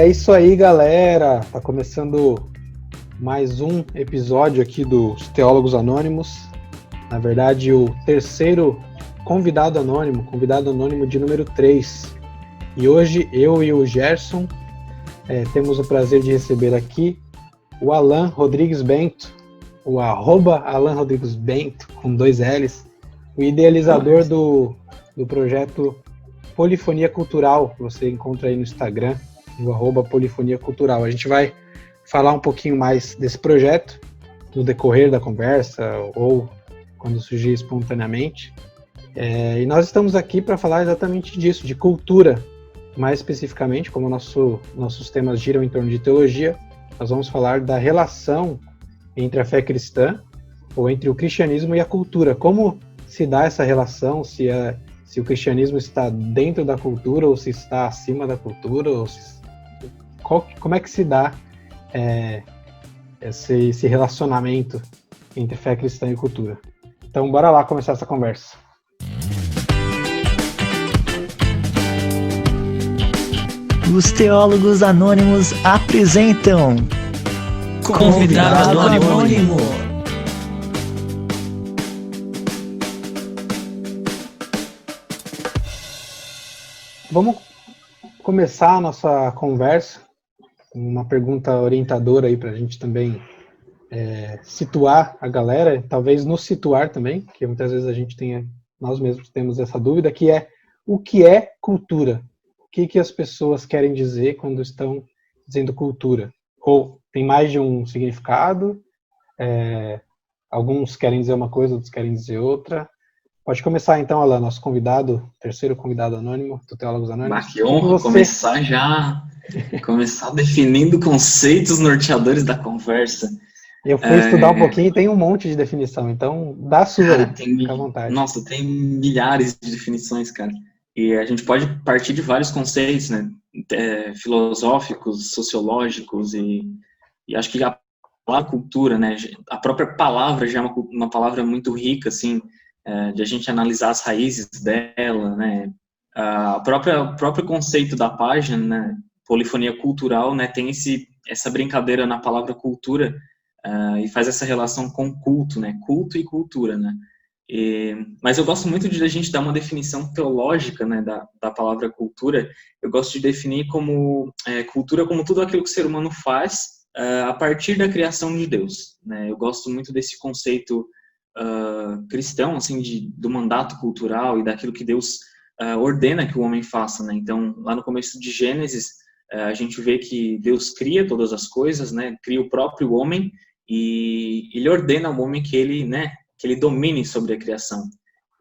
É isso aí, galera. Tá começando mais um episódio aqui dos Teólogos Anônimos. Na verdade, o terceiro convidado anônimo de número 3. E hoje, eu e o Gerson temos o prazer de receber aqui o Alan Rodrigues Bento, o @Alan Rodrigues Bento, com 2 L's, o idealizador do projeto Polifonia Cultural, que você encontra aí no Instagram, no @Polifonia Cultural. A gente vai falar um pouquinho mais desse projeto no decorrer da conversa ou quando surgir espontaneamente. E nós estamos aqui para falar exatamente disso, de cultura. Mais especificamente, como nossos temas giram em torno de teologia, nós vamos falar da relação entre a fé cristã, ou entre o cristianismo e a cultura. Como se dá essa relação, se o cristianismo está dentro da cultura, ou se está acima da cultura, como é que se dá esse relacionamento entre fé cristã e cultura. Então, bora lá começar essa conversa. Os Teólogos Anônimos apresentam Convidado Anônimo. Vamos começar a nossa conversa com uma pergunta orientadora aí para a gente também situar a galera, talvez nos situar também, porque muitas vezes nós mesmos temos essa dúvida, que é: o que é cultura? O que as pessoas querem dizer quando estão dizendo cultura? Ou tem mais de um significado? Alguns querem dizer uma coisa, outros querem dizer outra. Pode começar então, Alan, nosso terceiro convidado anônimo do Teólogos Anônimos. Que honra começar definindo conceitos norteadores da conversa. Eu fui estudar um pouquinho e tem um monte de definição, então dá a sua aí, fica à vontade. Nossa, tem milhares de definições, cara. E a gente pode partir de vários conceitos, né? Filosóficos, sociológicos, e acho que a palavra cultura, né? A própria palavra já é uma palavra muito rica, assim, de a gente analisar as raízes dela, né? O próprio conceito da página, né? Polifonia cultural, né? Tem essa brincadeira na palavra cultura, e faz essa relação com culto, né? Culto e cultura, né? Mas eu gosto muito de a gente dar uma definição teológica, né, da palavra cultura. Eu gosto de definir como cultura como tudo aquilo que o ser humano faz a partir da criação de Deus, né? Eu gosto muito desse conceito cristão, assim, do mandato cultural e daquilo que Deus ordena que o homem faça, né? Então, lá no começo de Gênesis, a gente vê que Deus cria todas as coisas, né? Cria o próprio homem e ele ordena ao homem que ele domine sobre a criação.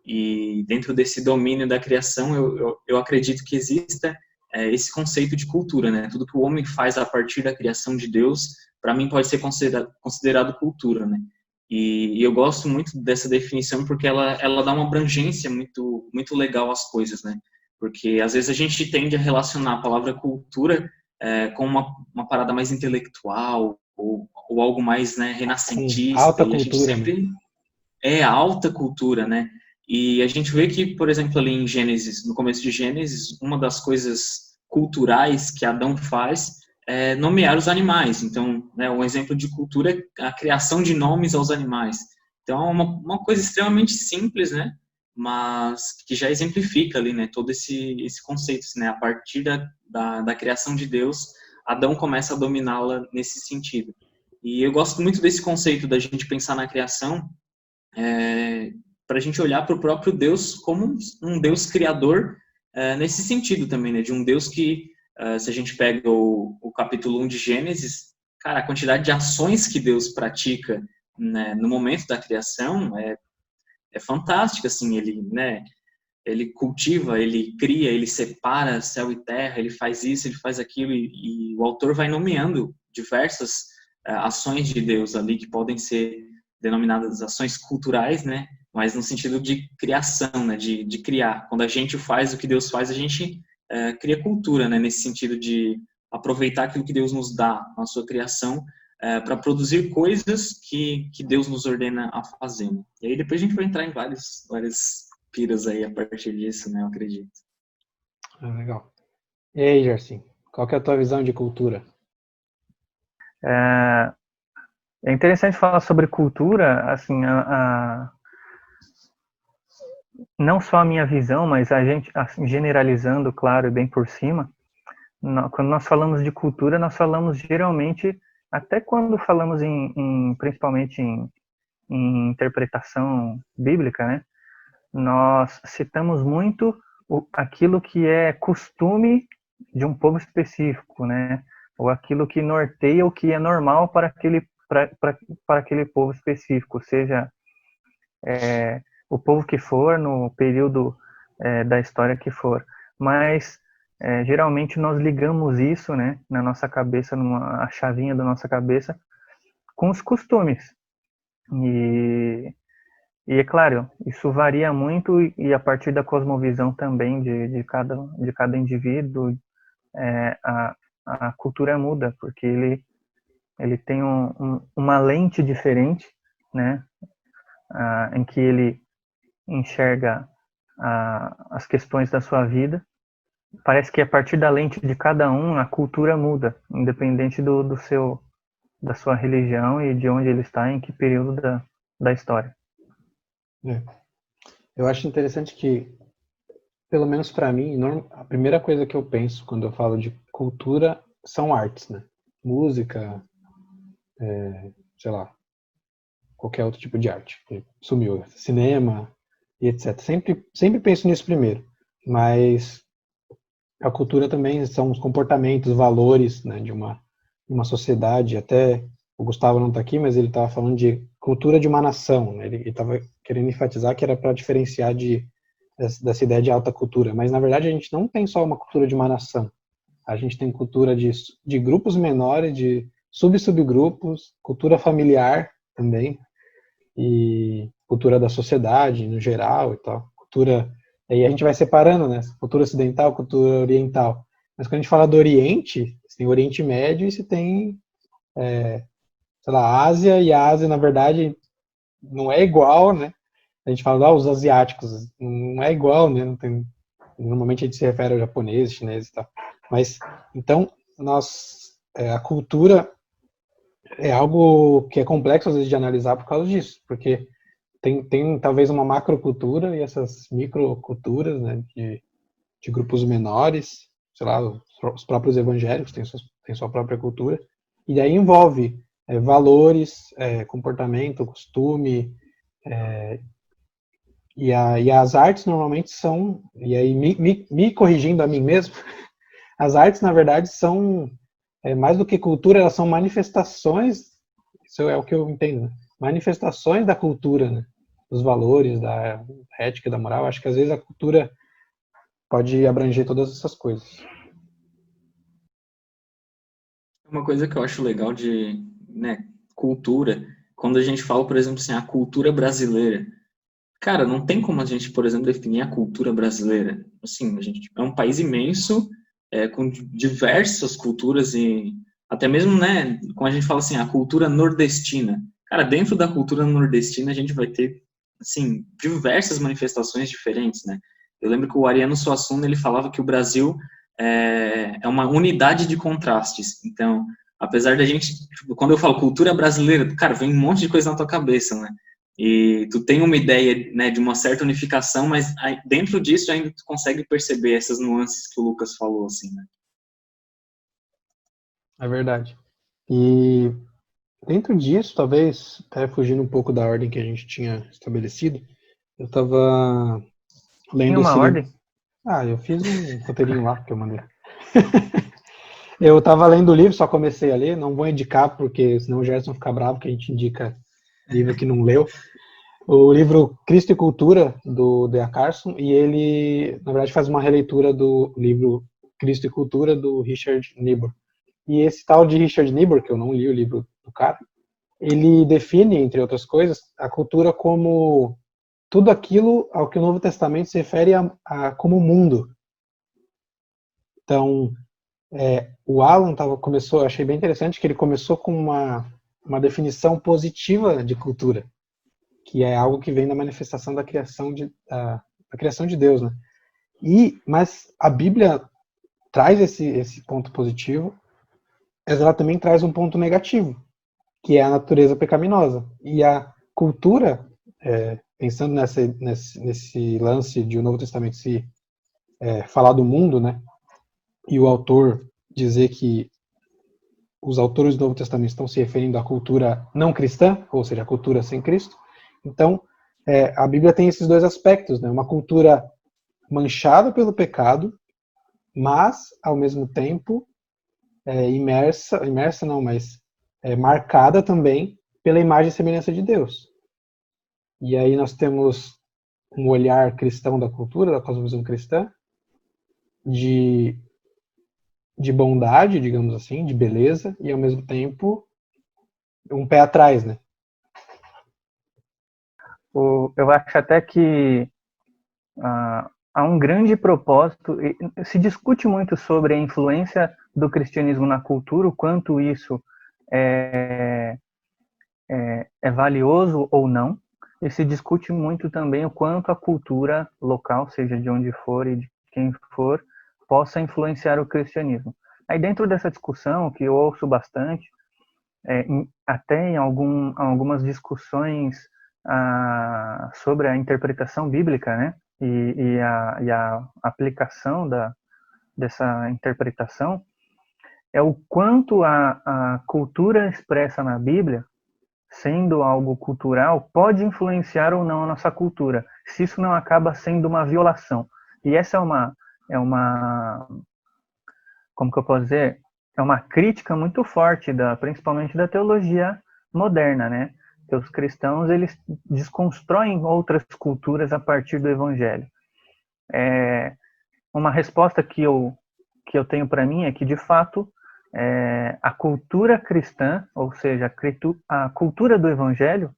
E dentro desse domínio da criação, eu acredito que exista esse conceito de cultura, né? Tudo que o homem faz a partir da criação de Deus, para mim pode ser considerado cultura, né? E eu gosto muito dessa definição porque ela dá uma abrangência muito, muito legal às coisas, né? Porque às vezes a gente tende a relacionar a palavra cultura com uma parada mais intelectual ou algo mais, né, renascentista. Alta e a gente cultura, sempre né? a alta cultura, né? E a gente vê que, por exemplo, ali em Gênesis, no começo de Gênesis, uma das coisas culturais que Adão faz é nomear os animais. Então, né, um exemplo de cultura é a criação de nomes aos animais. Então, é uma coisa extremamente simples, né? Mas que já exemplifica ali, né, todo esse conceito, né? A partir da criação de Deus, Adão começa a dominá-la nesse sentido. E eu gosto muito desse conceito da gente pensar na criação para a gente olhar para o próprio Deus como um Deus criador, nesse sentido também, né? De um Deus que, se a gente pega o capítulo 1 de Gênesis, cara, a quantidade de ações que Deus pratica, né, no momento da criação é fantástica, assim. Ele cultiva, ele cria, ele separa céu e terra, ele faz isso, ele faz aquilo, e o autor vai nomeando diversas ações de Deus ali que podem ser denominadas ações culturais, né? Mas no sentido de criação, né? De criar. Quando a gente faz o que Deus faz, a gente cria cultura, né? Nesse sentido de aproveitar aquilo que Deus nos dá na sua criação para produzir coisas que Deus nos ordena a fazer. Né? E aí depois a gente vai entrar em várias piras aí a partir disso, né? Eu acredito. Legal. E aí, Gerson? Qual que é a tua visão de cultura? É interessante falar sobre cultura, assim, não só a minha visão, mas a gente, assim, generalizando, claro, e bem por cima, quando nós falamos de cultura, nós falamos geralmente, até quando falamos principalmente em interpretação bíblica, né? Nós citamos muito aquilo que é costume de um povo específico, né? Ou aquilo que norteia o que é normal para aquele povo específico, seja o povo que for, no período da história que for. Mas, geralmente, nós ligamos isso, né, na nossa cabeça, a chavinha da nossa cabeça, com os costumes. E é claro, isso varia muito e a partir da cosmovisão também de cada indivíduo, a cultura muda, porque ele tem uma lente diferente, né, em que ele enxerga as questões da sua vida. Parece que a partir da lente de cada um, a cultura muda, independente da sua religião e de onde ele está, em que período da história. Eu acho interessante que, pelo menos para mim, a primeira coisa que eu penso quando eu falo de cultura são artes, né? Música, sei lá, qualquer outro tipo de arte. Sumiu, cinema e etc. Sempre penso nisso primeiro, mas a cultura também são os comportamentos, valores, né, de uma sociedade. Até o Gustavo não está aqui, mas ele estava falando de cultura de uma nação, né? Ele estava querendo enfatizar que era para diferenciar dessa ideia de alta cultura, mas na verdade a gente não tem só uma cultura de uma nação, a gente tem cultura de grupos menores, de subgrupos, cultura familiar também, e cultura da sociedade no geral e tal, cultura, aí a gente vai separando, né, cultura ocidental, cultura oriental, mas quando a gente fala do Oriente, você tem o Oriente Médio e você tem, sei lá, Ásia, e a Ásia, na verdade, não é igual, né, a gente fala, os asiáticos, não é igual, né, não tem, normalmente a gente se refere ao japonês, chinês e tal, mas, então, a cultura é algo que é complexo às vezes de analisar por causa disso, porque tem talvez uma macrocultura e essas microculturas, né, de grupos menores, sei lá, os próprios evangélicos têm sua própria cultura, e daí envolve valores, comportamento, costume, e as artes normalmente são, e aí me corrigindo a mim mesmo, as artes na verdade são, mais do que cultura, elas são manifestações, isso é o que eu entendo, né? Manifestações da cultura, né? Dos valores, da ética, da moral. Acho que às vezes a cultura pode abranger todas essas coisas. Uma coisa que eu acho legal de, né, cultura, quando a gente fala, por exemplo, assim, a cultura brasileira, cara, não tem como a gente, por exemplo, definir a cultura brasileira. Assim, a gente é um país imenso, com diversas culturas e até mesmo, né, quando a gente fala assim, a cultura nordestina. Cara, dentro da cultura nordestina a gente vai ter, assim, diversas manifestações diferentes, né? Eu lembro que o Ariano Suassuna, ele falava que o Brasil é uma unidade de contrastes. Então, apesar da gente, tipo, quando eu falo cultura brasileira, cara, vem um monte de coisa na tua cabeça, né? E tu tem uma ideia, né, de uma certa unificação, mas dentro disso ainda tu consegue perceber essas nuances que o Lucas falou, assim, né? É verdade. E dentro disso, talvez, até fugindo um pouco da ordem que a gente tinha estabelecido, eu estava lendo Tem uma esse livro. ordem? Eu fiz um roteirinho lá que eu mandei. Eu estava lendo o livro, só comecei a ler, não vou indicar, porque senão o Gerson fica bravo que a gente indica livro que não leu. O livro Cristo e Cultura, do D.A. Carson, e ele, na verdade, faz uma releitura do livro Cristo e Cultura, do Richard Niebuhr. E esse tal de Richard Niebuhr, que eu não li o livro do cara, ele define, entre outras coisas, a cultura como tudo aquilo ao que o Novo Testamento se refere como mundo. Então, o Alan começou, eu achei bem interessante que ele começou com uma definição positiva de cultura, que é algo que vem da manifestação da criação de Deus, né? Mas a Bíblia traz esse ponto positivo, mas ela também traz um ponto negativo, que é a natureza pecaminosa. E a cultura, pensando nesse lance de o Novo Testamento se falar do mundo, né? E o autor dizer que os autores do Novo Testamento estão se referindo à cultura não cristã, ou seja, a cultura sem Cristo. Então, a Bíblia tem esses dois aspectos, né? Uma cultura manchada pelo pecado, mas, ao mesmo tempo, marcada também pela imagem e semelhança de Deus. E aí nós temos um olhar cristão da cultura, da cosmovisão cristã, de bondade, digamos assim, de beleza, e ao mesmo tempo um pé atrás, né? Eu acho até que há um grande propósito, se discute muito sobre a influência do cristianismo na cultura, o quanto isso é valioso ou não, e se discute muito também o quanto a cultura local, seja de onde for e de quem for, possa influenciar o cristianismo. Aí dentro dessa discussão, que eu ouço bastante, até em algumas discussões sobre a interpretação bíblica, né, e a aplicação dessa interpretação, é o quanto a cultura expressa na Bíblia, sendo algo cultural, pode influenciar ou não a nossa cultura, se isso não acaba sendo uma violação. E essa é uma como que eu posso dizer? É uma crítica muito forte, principalmente da teologia moderna, né? Que os cristãos, eles desconstroem outras culturas a partir do evangelho. Uma resposta que eu tenho para mim é que, de fato, a cultura cristã, ou seja, a cultura do evangelho,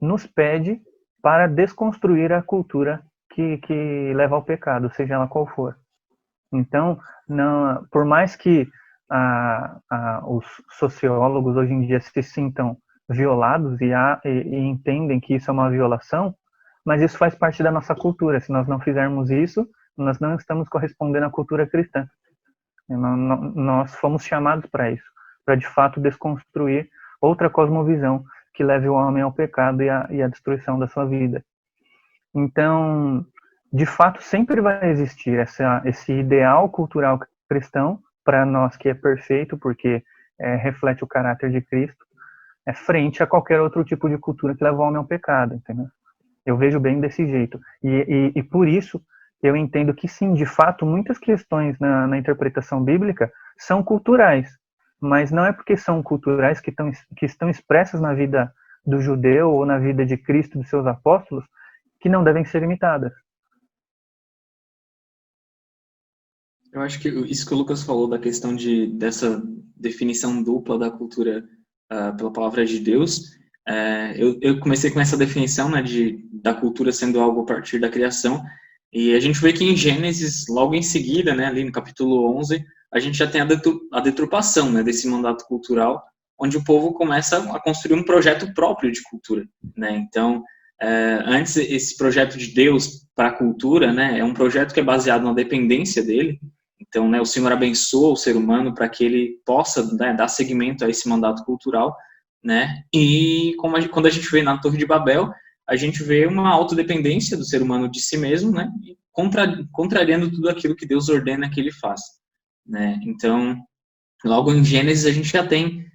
nos pede para desconstruir a cultura que leva ao pecado, seja ela qual for. Então, por mais que os sociólogos hoje em dia se sintam violados e entendem que isso é uma violação, mas isso faz parte da nossa cultura. Se nós não fizermos isso, nós não estamos correspondendo à cultura cristã. Nós fomos chamados para isso, para de fato desconstruir outra cosmovisão que leve o homem ao pecado e à destruição da sua vida. Então, de fato, sempre vai existir esse ideal cultural cristão, para nós que é perfeito, porque reflete o caráter de Cristo, frente a qualquer outro tipo de cultura que leva o homem ao pecado, entendeu? Eu vejo bem desse jeito. E por isso, eu entendo que sim, de fato, muitas questões na interpretação bíblica são culturais, mas não é porque são culturais que estão expressas na vida do judeu ou na vida de Cristo e dos seus apóstolos, que não devem ser imitadas. Eu acho que isso que o Lucas falou da questão dessa definição dupla da cultura pela palavra de Deus, eu comecei com essa definição, né, da cultura sendo algo a partir da criação, e a gente vê que em Gênesis, logo em seguida, né, ali no capítulo 11, a gente já tem a deturpação, né, desse mandato cultural, onde o povo começa a construir um projeto próprio de cultura, né? Então, antes esse projeto de Deus para a cultura, né, é um projeto que é baseado na dependência dele. Então, né, o Senhor abençoa o ser humano para que ele possa, né, dar seguimento a esse mandato cultural, né? E quando a gente vê na Torre de Babel, a gente vê uma autodependência do ser humano de si mesmo, né? Contrariando tudo aquilo que Deus ordena que ele faça, né? Então, logo em Gênesis a gente já tem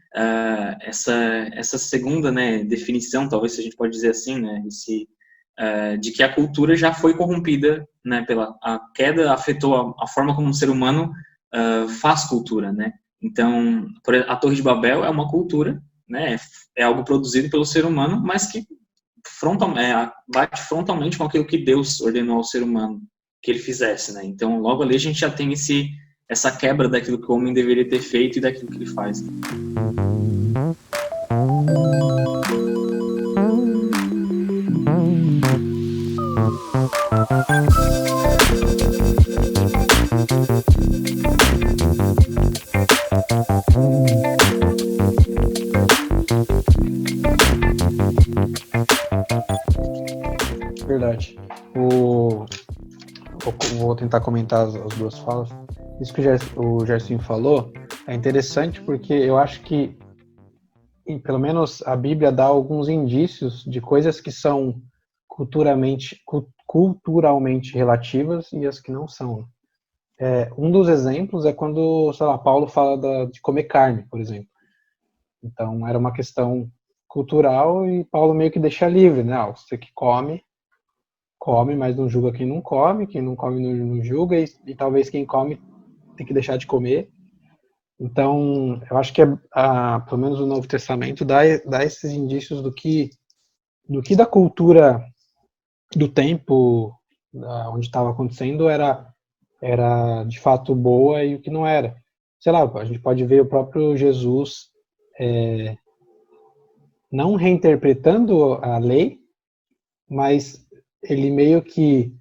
essa segunda, né, definição, talvez a gente pode dizer assim, né? De que a cultura já foi corrompida, né, a queda afetou a forma como o ser humano faz cultura, né? Então, a Torre de Babel é uma cultura, né? É algo produzido pelo ser humano, mas que bate frontalmente com aquilo que Deus ordenou ao ser humano que ele fizesse, né? Então, logo ali a gente já tem essa quebra daquilo que o homem deveria ter feito e daquilo que ele faz. Verdade. Vou tentar comentar as duas falas. isso que o Gersinho falou é interessante porque eu acho que, pelo menos, a Bíblia dá alguns indícios de coisas que são culturalmente relativas e as que não são. Um dos exemplos é quando, sei lá, Paulo fala de comer carne, por exemplo. Então, era uma questão cultural e Paulo meio que deixa livre, né? Você que come, mas não julga quem não come não julga, e talvez quem come tem que deixar de comer. Então, eu acho que pelo menos o Novo Testamento dá esses indícios do que da cultura do tempo onde estava acontecendo era de fato boa e o que não era. Sei lá, a gente pode ver o próprio Jesus não reinterpretando a lei, mas ele meio que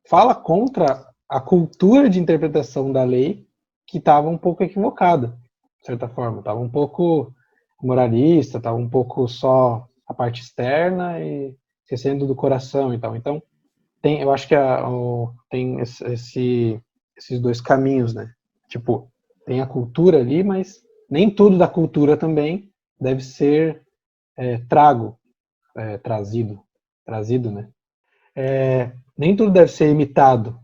fala contra a cultura de interpretação da lei que estava um pouco equivocada, de certa forma. Estava um pouco moralista, estava um pouco só a parte externa e esquecendo do coração e tal. Então, eu acho que tem esses dois caminhos, né? Tipo, tem a cultura ali, mas nem tudo da cultura também deve ser trazido, né? Nem tudo deve ser imitado,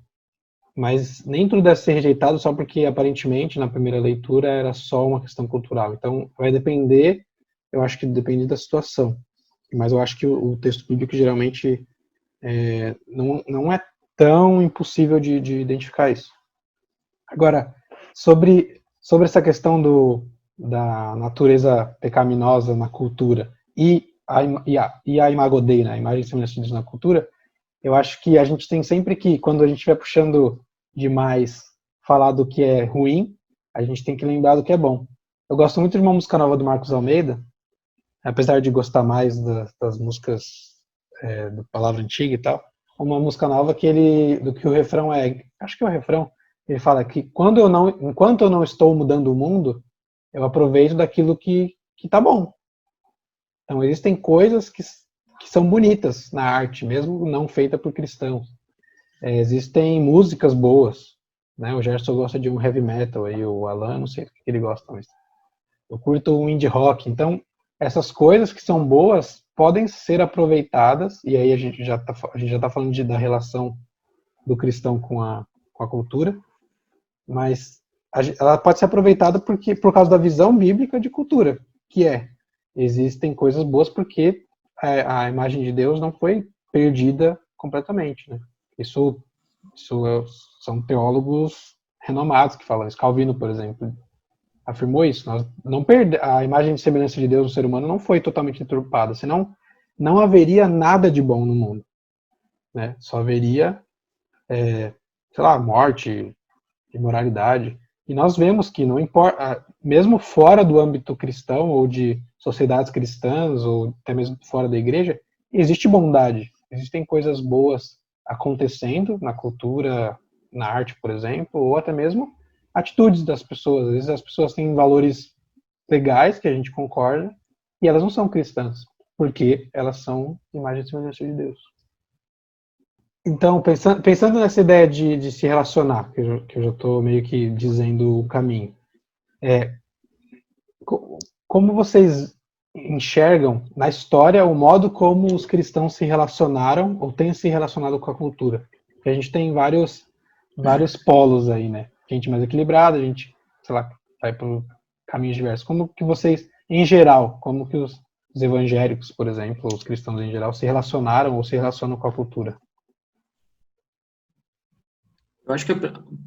mas nem tudo deve ser rejeitado só porque, aparentemente, na primeira leitura era só uma questão cultural. Então, vai depender, eu acho que depende da situação. Mas eu acho que o texto bíblico, geralmente, não é tão impossível de identificar isso. Agora, sobre essa questão da natureza pecaminosa na cultura e a Imago Dei, né, a imagem e semelhança de Deus na cultura, eu acho que a gente tem sempre que, quando a gente vai puxando demais falar do que é ruim, a gente tem que lembrar do que é bom. Eu gosto muito de uma música nova do Marcos Almeida, apesar de gostar mais das músicas do Palavra Antiga e tal, uma música nova do que o refrão acho que é o refrão, ele fala que enquanto eu não estou mudando o mundo, eu aproveito daquilo que tá bom. Então existem coisas que são bonitas na arte, mesmo não feita por cristãos. Existem músicas boas, né? O Gerson gosta de um heavy metal, aí o Alan, não sei o que ele gosta, mas eu curto um indie rock. Então, essas coisas que são boas podem ser aproveitadas, e aí a gente já tá falando da relação do cristão com a cultura, mas ela pode ser aproveitada por causa da visão bíblica de cultura, que existem coisas boas porque a imagem de Deus não foi perdida completamente, né? Isso são teólogos renomados que falam isso. Calvino, por exemplo, afirmou isso. A imagem de semelhança de Deus no ser humano não foi totalmente deturpada, senão não haveria nada de bom no mundo, né? Só haveria, sei lá, morte, imoralidade. E nós vemos que não importa, mesmo fora do âmbito cristão ou de sociedades cristãs ou até mesmo fora da igreja, existe bondade, existem coisas boas acontecendo na cultura, na arte, por exemplo, ou até mesmo atitudes das pessoas. Às vezes as pessoas têm valores legais que a gente concorda e elas não são cristãs, porque elas são imagem e semelhança de Deus. Então, pensando nessa ideia de se relacionar, que eu já estou meio que dizendo o caminho, como vocês enxergam na história o modo como os cristãos se relacionaram ou têm se relacionado com a cultura? Porque a gente tem vários polos aí, né? Gente mais equilibrada, gente, sei lá, vai por caminhos diversos. Como que vocês, em geral, como que os evangélicos, por exemplo, os cristãos em geral, se relacionaram ou se relacionam com a cultura? Eu acho que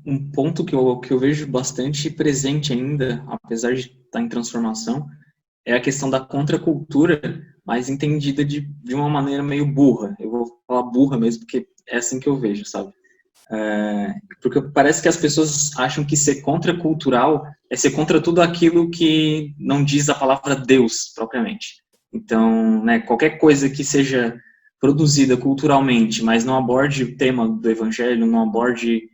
um ponto que eu vejo bastante presente ainda, apesar de estar em transformação, é a questão da contracultura, mas entendida de uma maneira meio burra. Eu vou falar burra mesmo, porque é assim que eu vejo, sabe? Porque parece que as pessoas acham que ser contracultural é ser contra tudo aquilo que não diz a palavra Deus, propriamente. Então, né, qualquer coisa que seja produzida culturalmente, mas não aborde o tema do evangelho, não aborde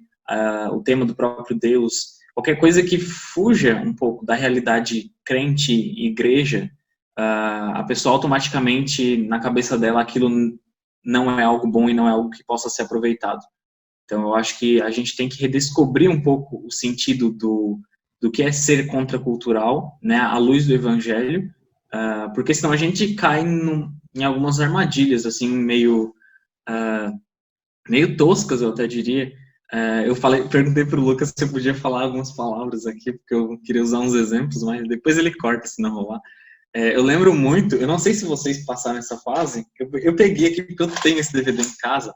o tema do próprio Deus, qualquer coisa que fuja um pouco da realidade crente e igreja, a pessoa automaticamente, na cabeça dela, aquilo não é algo bom e não é algo que possa ser aproveitado. Então, eu acho que a gente tem que redescobrir um pouco o sentido do que é ser contracultural, né, à luz do Evangelho, porque senão a gente cai em algumas armadilhas, assim, meio toscas, eu até diria. Perguntei para o Lucas se eu podia falar algumas palavras aqui, porque eu queria usar uns exemplos, mas depois ele corta se não rolar. Eu lembro muito, eu não sei se vocês passaram essa fase, eu peguei aqui porque eu tenho esse DVD em casa,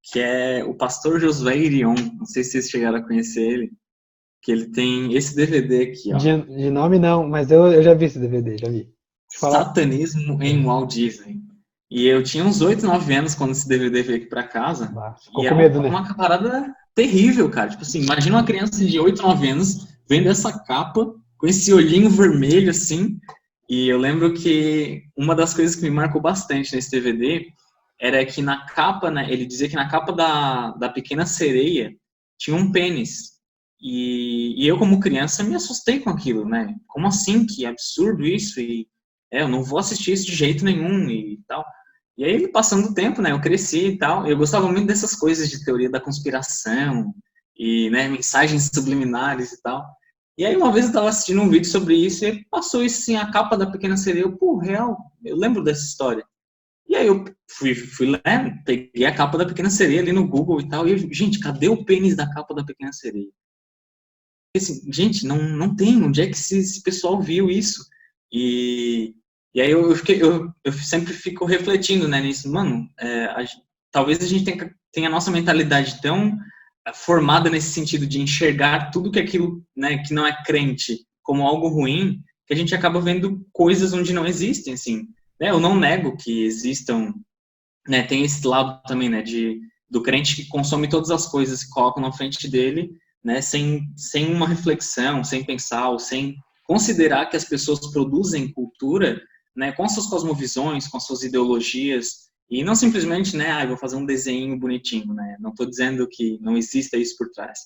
que é o Pastor Josué Irion, não sei se vocês chegaram a conhecer ele, que ele tem esse DVD aqui, ó. De nome não, mas eu já vi esse DVD, já vi. Satanismo em Walt Disney. E eu tinha uns 8, 9 anos quando esse DVD veio aqui pra casa. Ficou E com medo, né? uma parada terrível, cara. Tipo assim, imagina uma criança de 8, 9 anos vendo essa capa, com esse olhinho vermelho, assim. E eu lembro que uma das coisas que me marcou bastante nesse DVD era que na capa, né, ele dizia que na capa da Pequena Sereia tinha um pênis. E eu, como criança, me assustei com aquilo, né? Como assim? Que absurdo isso? E eu não vou assistir isso de jeito nenhum e tal. E aí, passando o tempo, né, eu cresci e tal, eu gostava muito dessas coisas de teoria da conspiração e, né, mensagens subliminares e tal. E aí, uma vez eu estava assistindo um vídeo sobre isso e passou isso assim, a capa da Pequena Sereia, pô, real, eu lembro dessa história. E aí eu fui lá, peguei a capa da Pequena Sereia ali no Google e tal, e eu, gente, cadê o pênis da capa da Pequena Sereia? E assim, gente, não tem, onde é que esse pessoal viu isso? E aí eu sempre fico refletindo, né, nisso, mano, talvez a gente tenha a nossa mentalidade tão formada nesse sentido de enxergar tudo que aquilo, né, que não é crente como algo ruim, que a gente acaba vendo coisas onde não existem, assim, né, eu não nego que existam, né, tem esse lado também, né, do crente que consome todas as coisas que colocam na frente dele, né, sem uma reflexão, sem pensar, ou sem considerar que as pessoas produzem cultura, né, com suas cosmovisões, com suas ideologias, e não simplesmente, né, vou fazer um desenho bonitinho, né, não estou dizendo que não exista isso por trás,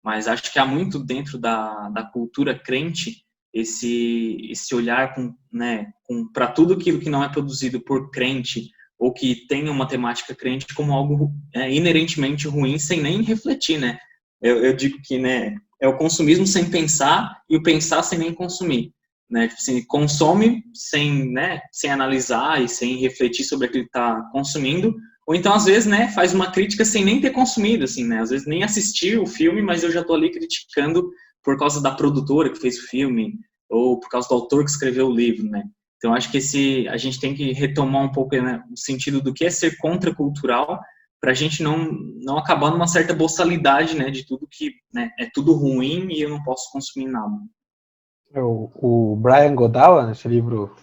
mas acho que há muito dentro da cultura crente esse olhar né, para tudo aquilo que não é produzido por crente, ou que tem uma temática crente como algo inerentemente ruim, sem nem refletir, né, eu digo que, né, é o consumismo sem pensar e o pensar sem nem consumir, né? Tipo assim, consome sem, né, sem analisar e sem refletir sobre aquilo que está consumindo, ou então às vezes, né, faz uma crítica sem nem ter consumido, assim, né? Às vezes nem assistir o filme, mas eu já estou ali criticando por causa da produtora que fez o filme ou por causa do autor que escreveu o livro, né? Então acho que a gente tem que retomar um pouco, né, o sentido do que é ser contracultural, para a gente não acabar numa certa boçalidade, né, de tudo que, né, é tudo ruim e eu não posso consumir nada. O Brian Godawa, nesse livro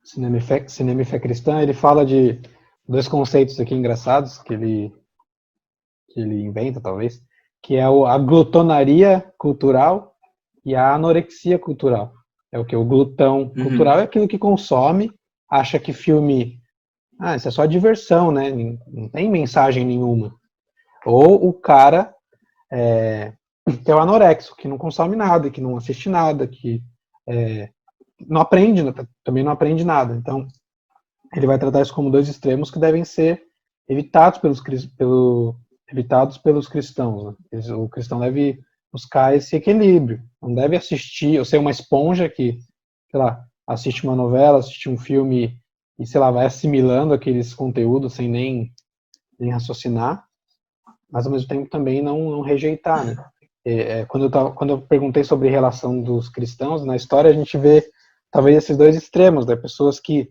Cinema e Fé Cristã, ele fala de dois conceitos aqui engraçados que ele inventa, talvez, que é a glutonaria cultural e a anorexia cultural. É o que? O glutão cultural é aquilo que consome, acha que filme... isso é só diversão, né? Não tem mensagem nenhuma. Ou o cara que é o anorexo, que não consome nada, que não assiste nada, que não aprende, também não aprende nada. Então, ele vai tratar isso como dois extremos que devem ser evitados pelos cristãos. Né? O cristão deve buscar esse equilíbrio. Não deve assistir, ou ser uma esponja que, sei lá, assiste uma novela, assiste um filme e, sei lá, vai assimilando aqueles conteúdos sem nem raciocinar, mas ao mesmo tempo também não rejeitar, né? Quando eu perguntei sobre a relação dos cristãos, na história a gente vê talvez esses dois extremos, né? Pessoas que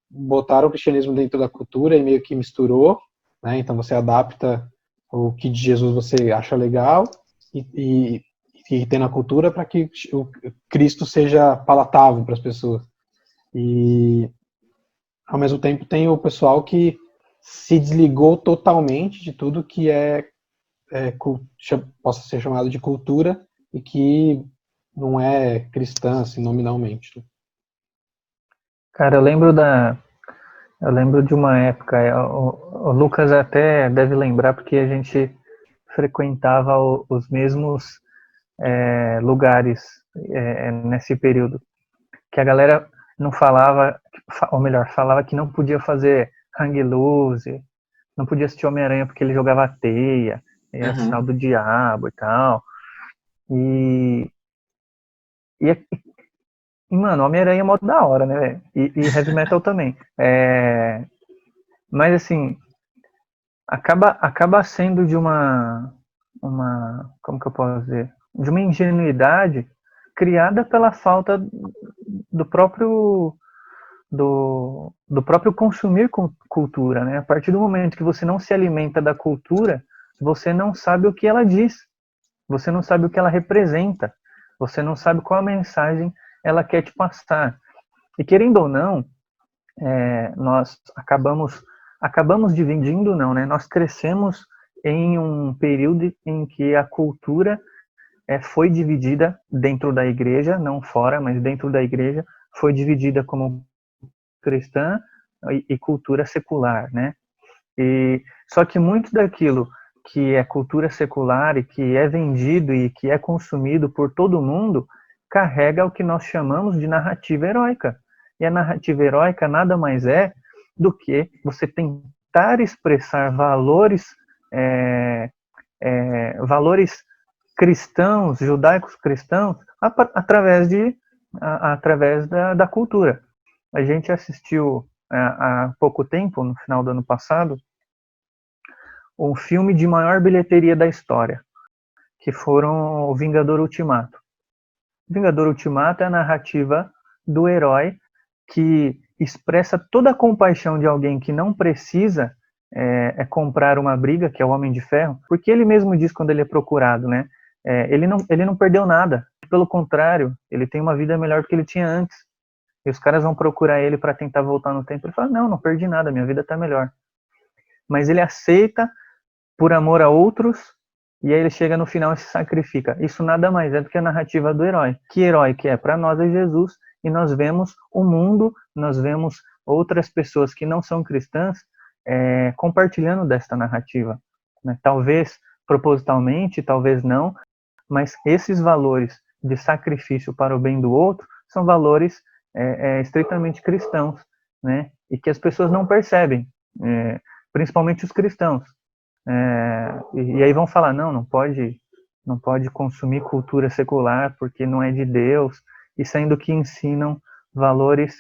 botaram o cristianismo dentro da cultura e meio que misturou, né? Então você adapta o que de Jesus você acha legal e tem na cultura para que o Cristo seja palatável para as pessoas. E ao mesmo tempo tem o pessoal que se desligou totalmente de tudo que possa ser chamado de cultura e que não é cristã, assim, nominalmente. Cara, eu lembro de uma época, o Lucas até deve lembrar, porque a gente frequentava os mesmos lugares nesse período, que a galera não falava, ou melhor, falava que não podia fazer hang loose, não podia assistir Homem-Aranha porque ele jogava teia, era sinal do diabo e tal. E mano, Homem-Aranha é mó da hora, né, velho? E Heavy Metal também. Mas assim, acaba sendo de uma, como que eu posso dizer? De uma ingenuidade criada pela falta do próprio consumir cultura, né? A partir do momento que você não se alimenta da cultura, você não sabe o que ela diz, você não sabe o que ela representa, você não sabe qual a mensagem ela quer te passar. E querendo ou não, nós acabamos dividindo, não, né? Nós crescemos em um período em que a cultura foi dividida dentro da igreja, não fora, mas dentro da igreja, foi dividida como cristã e cultura secular, né? Só que muito daquilo que é cultura secular e que é vendido e que é consumido por todo mundo carrega o que nós chamamos de narrativa heróica. E a narrativa heróica nada mais é do que você tentar expressar valores cristãos, judaicos cristãos, através da cultura. A gente assistiu há pouco tempo, no final do ano passado, um filme de maior bilheteria da história, que foram o Vingador Ultimato. O Vingador Ultimato é a narrativa do herói que expressa toda a compaixão de alguém que não precisa comprar uma briga, que é o Homem de Ferro, porque ele mesmo diz quando ele é procurado, né? Ele não perdeu nada, pelo contrário, ele tem uma vida melhor do que ele tinha antes. E os caras vão procurar ele para tentar voltar no tempo. Ele fala, não perdi nada, minha vida está melhor. Mas ele aceita por amor a outros, e aí ele chega no final e se sacrifica. Isso nada mais é do que a narrativa do herói. Que herói que é? Para nós é Jesus, e nós vemos o mundo, nós vemos outras pessoas que não são cristãs compartilhando desta narrativa. Né? Talvez propositalmente, talvez não, mas esses valores de sacrifício para o bem do outro são valores estritamente cristãos, né? E que as pessoas não percebem, principalmente os cristãos. E aí vão falar, não pode consumir cultura secular porque não é de Deus, e sendo que ensinam valores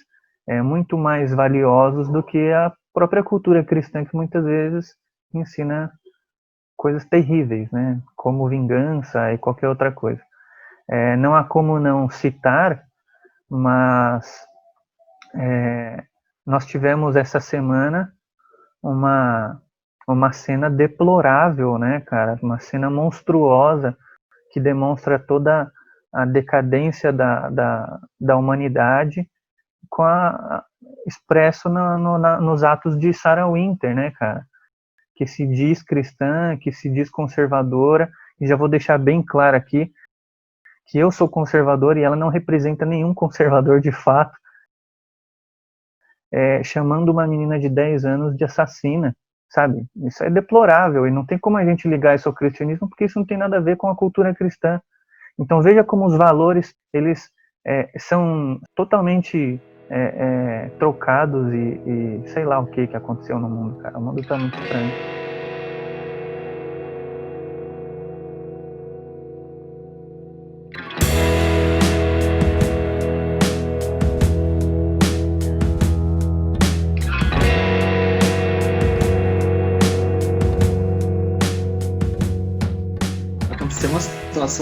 muito mais valiosos do que a própria cultura cristã, que muitas vezes ensina coisas terríveis, né? Como vingança e qualquer outra coisa. Não há como não citar, mas nós tivemos essa semana uma cena deplorável, né, cara? Uma cena monstruosa que demonstra toda a decadência da humanidade expresso nos atos de Sarah Winter, né, cara? Que se diz cristã, que se diz conservadora, e já vou deixar bem claro aqui que eu sou conservador e ela não representa nenhum conservador de fato, chamando uma menina de 10 anos de assassina, sabe? Isso é deplorável e não tem como a gente ligar isso ao cristianismo porque isso não tem nada a ver com a cultura cristã. Então veja como os valores, eles são totalmente trocados e sei lá o que aconteceu no mundo, cara. O mundo tá muito estranho.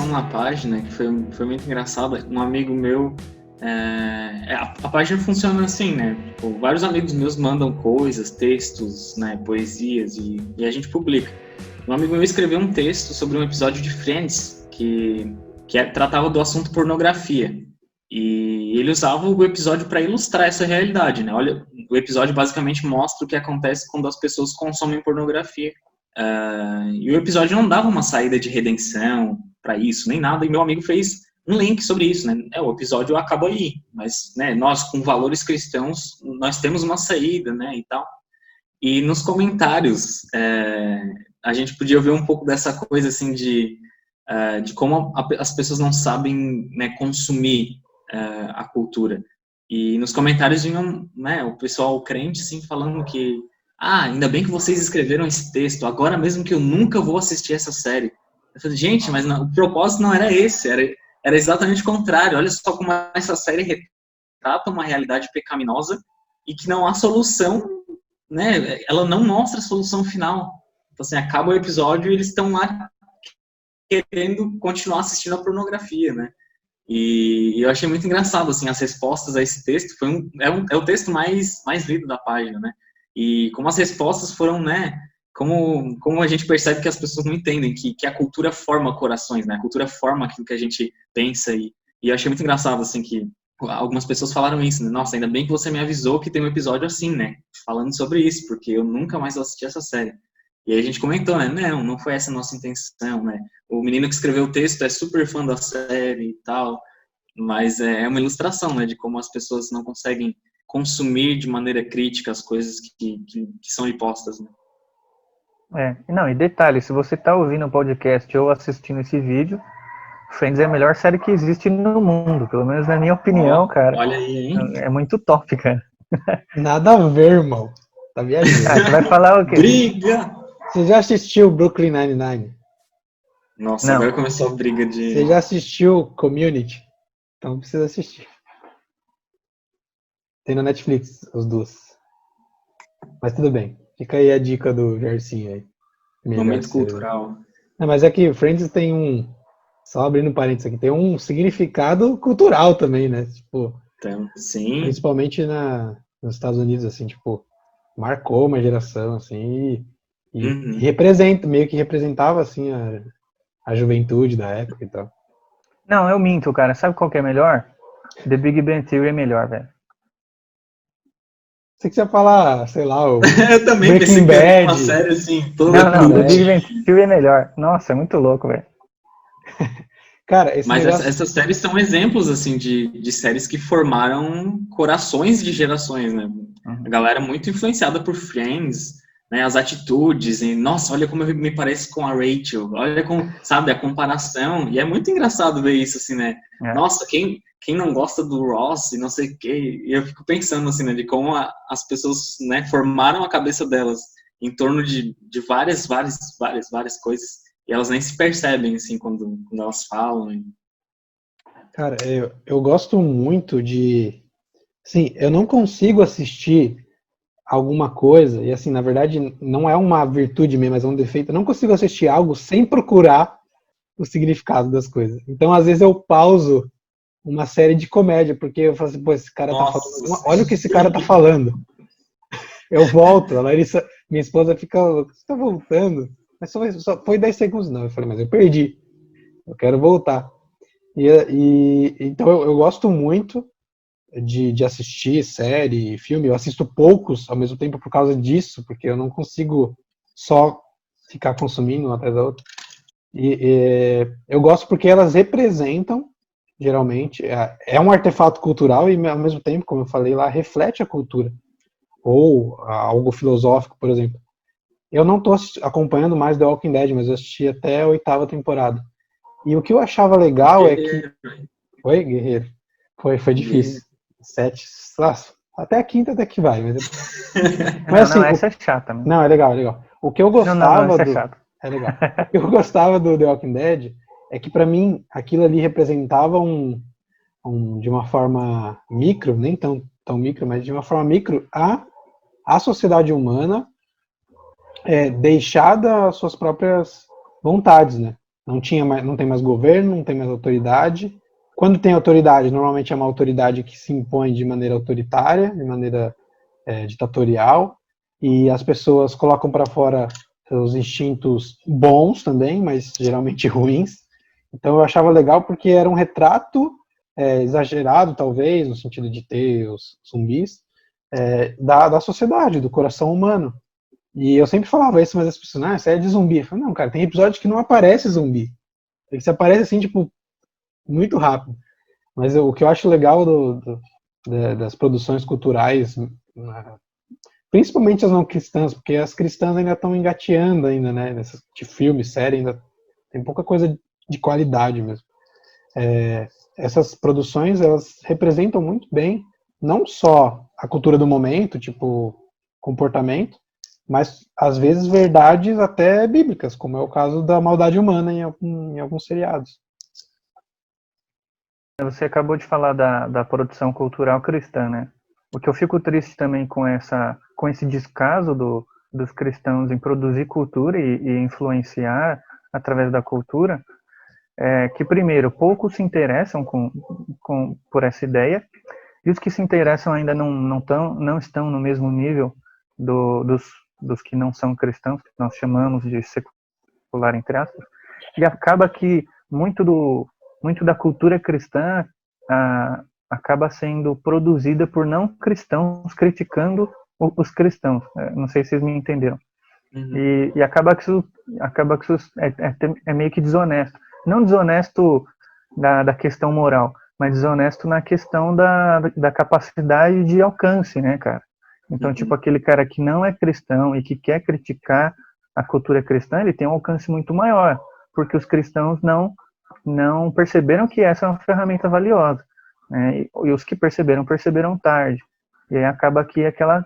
Na página que foi muito engraçada. Um amigo meu, a página funciona assim, né? Tipo, vários amigos meus mandam coisas, textos, né, poesias e a gente publica. Um amigo meu escreveu um texto sobre um episódio de Friends que tratava do assunto pornografia e ele usava o episódio para ilustrar essa realidade, né? Olha, o episódio basicamente mostra o que acontece quando as pessoas consomem pornografia. E o episódio não dava uma saída de redenção para isso, nem nada, e meu amigo fez um link sobre isso, né? O episódio acabou aí, mas, né, nós, com valores cristãos, nós temos uma saída, né, e tal. E nos comentários, a gente podia ver um pouco dessa coisa, assim, de como as pessoas não sabem, né, consumir a cultura. E nos comentários vinham, né, o pessoal crente, assim, falando que ainda bem que vocês escreveram esse texto, agora mesmo que eu nunca vou assistir essa série. Eu falei, gente, mas não, o propósito não era esse, era exatamente o contrário. Olha só como essa série retrata uma realidade pecaminosa e que não há solução, né? Ela não mostra a solução final. Então, assim, acaba o episódio e eles estão lá querendo continuar assistindo a pornografia, né? E eu achei muito engraçado, assim, as respostas a esse texto. É o texto mais lido da página, né? E como as respostas foram, né? Como a gente percebe que as pessoas não entendem que a cultura forma corações, né? A cultura forma aquilo que a gente pensa. E eu achei muito engraçado, assim, que algumas pessoas falaram isso, né? Nossa, ainda bem que você me avisou que tem um episódio assim, né? Falando sobre isso, porque eu nunca mais vou assistir essa série. E aí a gente comentou, né? Não foi essa a nossa intenção, né? O menino que escreveu o texto é super fã da série e tal, mas é uma ilustração, né? De como as pessoas não conseguem consumir de maneira crítica as coisas que são impostas, né? Não, e detalhe, se você tá ouvindo o podcast ou assistindo esse vídeo, Friends é a melhor série que existe no mundo, pelo menos na minha opinião, cara. Olha aí, hein? É muito top, cara. Nada a ver, irmão. Tá viajando. Você vai falar o quê? Briga! Você já assistiu Brooklyn Nine-Nine? Nossa, Não. agora começou a briga de... Você já assistiu Community? Então precisa assistir. Tem na Netflix, os duas. Mas tudo bem. Fica aí a dica do Gersinho aí. Melhor Momento série. cultural. Não, mas é que Friends tem só abrindo parênteses aqui, tem um significado cultural também, né? Tipo, Então, sim. principalmente nos Estados Unidos, assim, tipo, marcou uma geração, assim, e representa, meio que representava, assim, a juventude da época e tal. Não, eu minto, cara. Sabe qual que é melhor? The Big Bang Theory é melhor, velho. Você que ia falar, sei lá, o Eu também Breaking pensei que era uma Bad. série assim, toda Não, The cult. Big Bang Theory é melhor. Nossa, é muito louco, velho. Cara, esse Mas negócio... essas séries são exemplos, assim, de séries que formaram corações de gerações, né? A galera muito influenciada por Friends, né? As atitudes, e, nossa, olha como eu me pareço com a Rachel, olha como, sabe, a comparação, e é muito engraçado ver isso, assim, né? É. Nossa, quem não gosta do Ross e não sei o quê, e eu fico pensando, assim, né, de como as pessoas, né, formaram a cabeça delas em torno de várias coisas, e elas nem se percebem, assim, quando elas falam. Cara, eu gosto muito de... Sim, eu não consigo assistir alguma coisa, e assim, na verdade, não é uma virtude minha, mas é um defeito. Eu não consigo assistir algo sem procurar o significado das coisas. Então, às vezes, eu pauso uma série de comédia, porque eu falo assim, pô, esse cara tá falando... Olha o que esse cara tá falando. Eu volto, a Larissa, minha esposa fica, você tá voltando? Mas só foi 10 segundos, não. Eu falei, mas eu perdi. Eu quero voltar. Então eu gosto muito de assistir série, filme. Eu assisto poucos ao mesmo tempo por causa disso, porque eu não consigo só ficar consumindo uma atrás da outra. Eu gosto porque elas representam, geralmente, é um artefato cultural e ao mesmo tempo, como eu falei lá, reflete a cultura. Ou algo filosófico, por exemplo. Eu não estou acompanhando mais The Walking Dead, mas eu assisti até a 8ª temporada. E o que eu achava legal é que... Oi, guerreiro? Foi difícil. 7, até a 5ª até que vai. Mas assim, não, essa é chata, né? Não, é legal. O que eu gostava essa é chata. É legal. O que eu gostava do The Walking Dead é que, pra mim, aquilo ali representava de uma forma micro, nem tão micro, mas de uma forma micro, a sociedade humana deixada às suas próprias vontades, né? Não tem mais governo, não tem mais autoridade. Quando tem autoridade, normalmente é uma autoridade que se impõe de maneira autoritária, de maneira ditatorial, e as pessoas colocam para fora seus instintos bons também, mas geralmente ruins. Então eu achava legal porque era um retrato exagerado, talvez, no sentido de ter os zumbis, da sociedade, do coração humano. E eu sempre falava isso, mas as pessoas, essa é de zumbi. Eu falei, não, cara, tem episódios que não aparece zumbi. Ele aparece assim, tipo, muito rápido. Mas o que eu acho legal das produções culturais, principalmente as não cristãs, porque as cristãs ainda estão engateando ainda, né? De filme, série, ainda tem pouca coisa de qualidade mesmo. Essas produções, elas representam muito bem, não só a cultura do momento, tipo, comportamento, mas às vezes verdades até bíblicas, como é o caso da maldade humana em alguns seriados. Você acabou de falar da produção cultural cristã, né? O que eu fico triste também com esse descaso dos cristãos em produzir cultura e influenciar através da cultura, é que, primeiro, poucos se interessam por essa ideia, e os que se interessam ainda não estão no mesmo nível dos que não são cristãos, que nós chamamos de secular, entre aspas, e acaba que muito da cultura cristã acaba sendo produzida por não cristãos criticando os cristãos. Não sei se vocês me entenderam. Uhum. E acaba que isso é meio que desonesto. Não desonesto da questão moral, mas desonesto na questão da capacidade de alcance, né, cara? Então, tipo, aquele cara que não é cristão e que quer criticar a cultura cristã, ele tem um alcance muito maior, porque os cristãos não perceberam que essa é uma ferramenta valiosa, né? E os que perceberam tarde. E aí acaba que aquela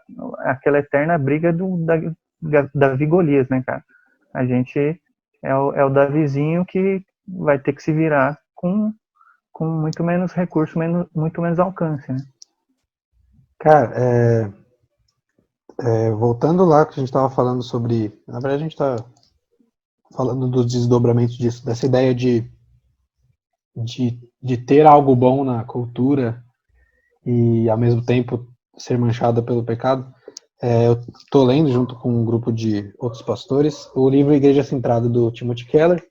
eterna briga Davi e Golias, né, cara? A gente é o Davizinho que vai ter que se virar com muito menos recurso, muito menos alcance, né? Cara, voltando lá que a gente estava falando sobre... Na verdade, a gente está falando dos desdobramentos disso, dessa ideia de ter algo bom na cultura e, ao mesmo tempo, ser manchada pelo pecado. Eu estou lendo, junto com um grupo de outros pastores, o livro Igreja Centrada, do Timothy Keller.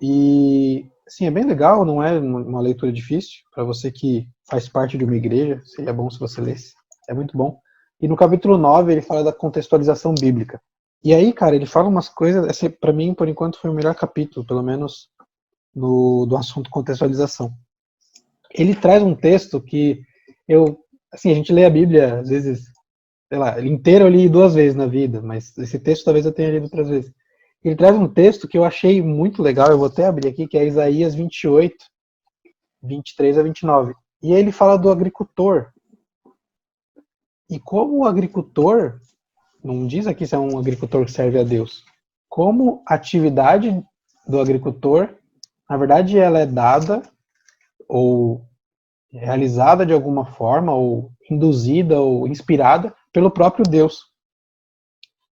E assim, é bem legal, não é uma leitura difícil. Para você que faz parte de uma igreja, seria bom se você lesse. É muito bom. E no capítulo 9, ele fala da contextualização bíblica. E aí, cara, ele fala umas coisas, para mim, por enquanto, foi o melhor capítulo, pelo menos do assunto contextualização. Ele traz um texto que assim, a gente lê a Bíblia, às vezes, sei lá, ele inteiro eu li 2 vezes na vida, mas esse texto talvez eu tenha lido 3 vezes. Ele traz um texto que eu achei muito legal, eu vou até abrir aqui, que é Isaías 28, 23 a 29. E ele fala do agricultor. E como o agricultor, não diz aqui se é um agricultor que serve a Deus, como a atividade do agricultor, na verdade, ela é dada ou realizada de alguma forma, ou induzida, ou inspirada pelo próprio Deus.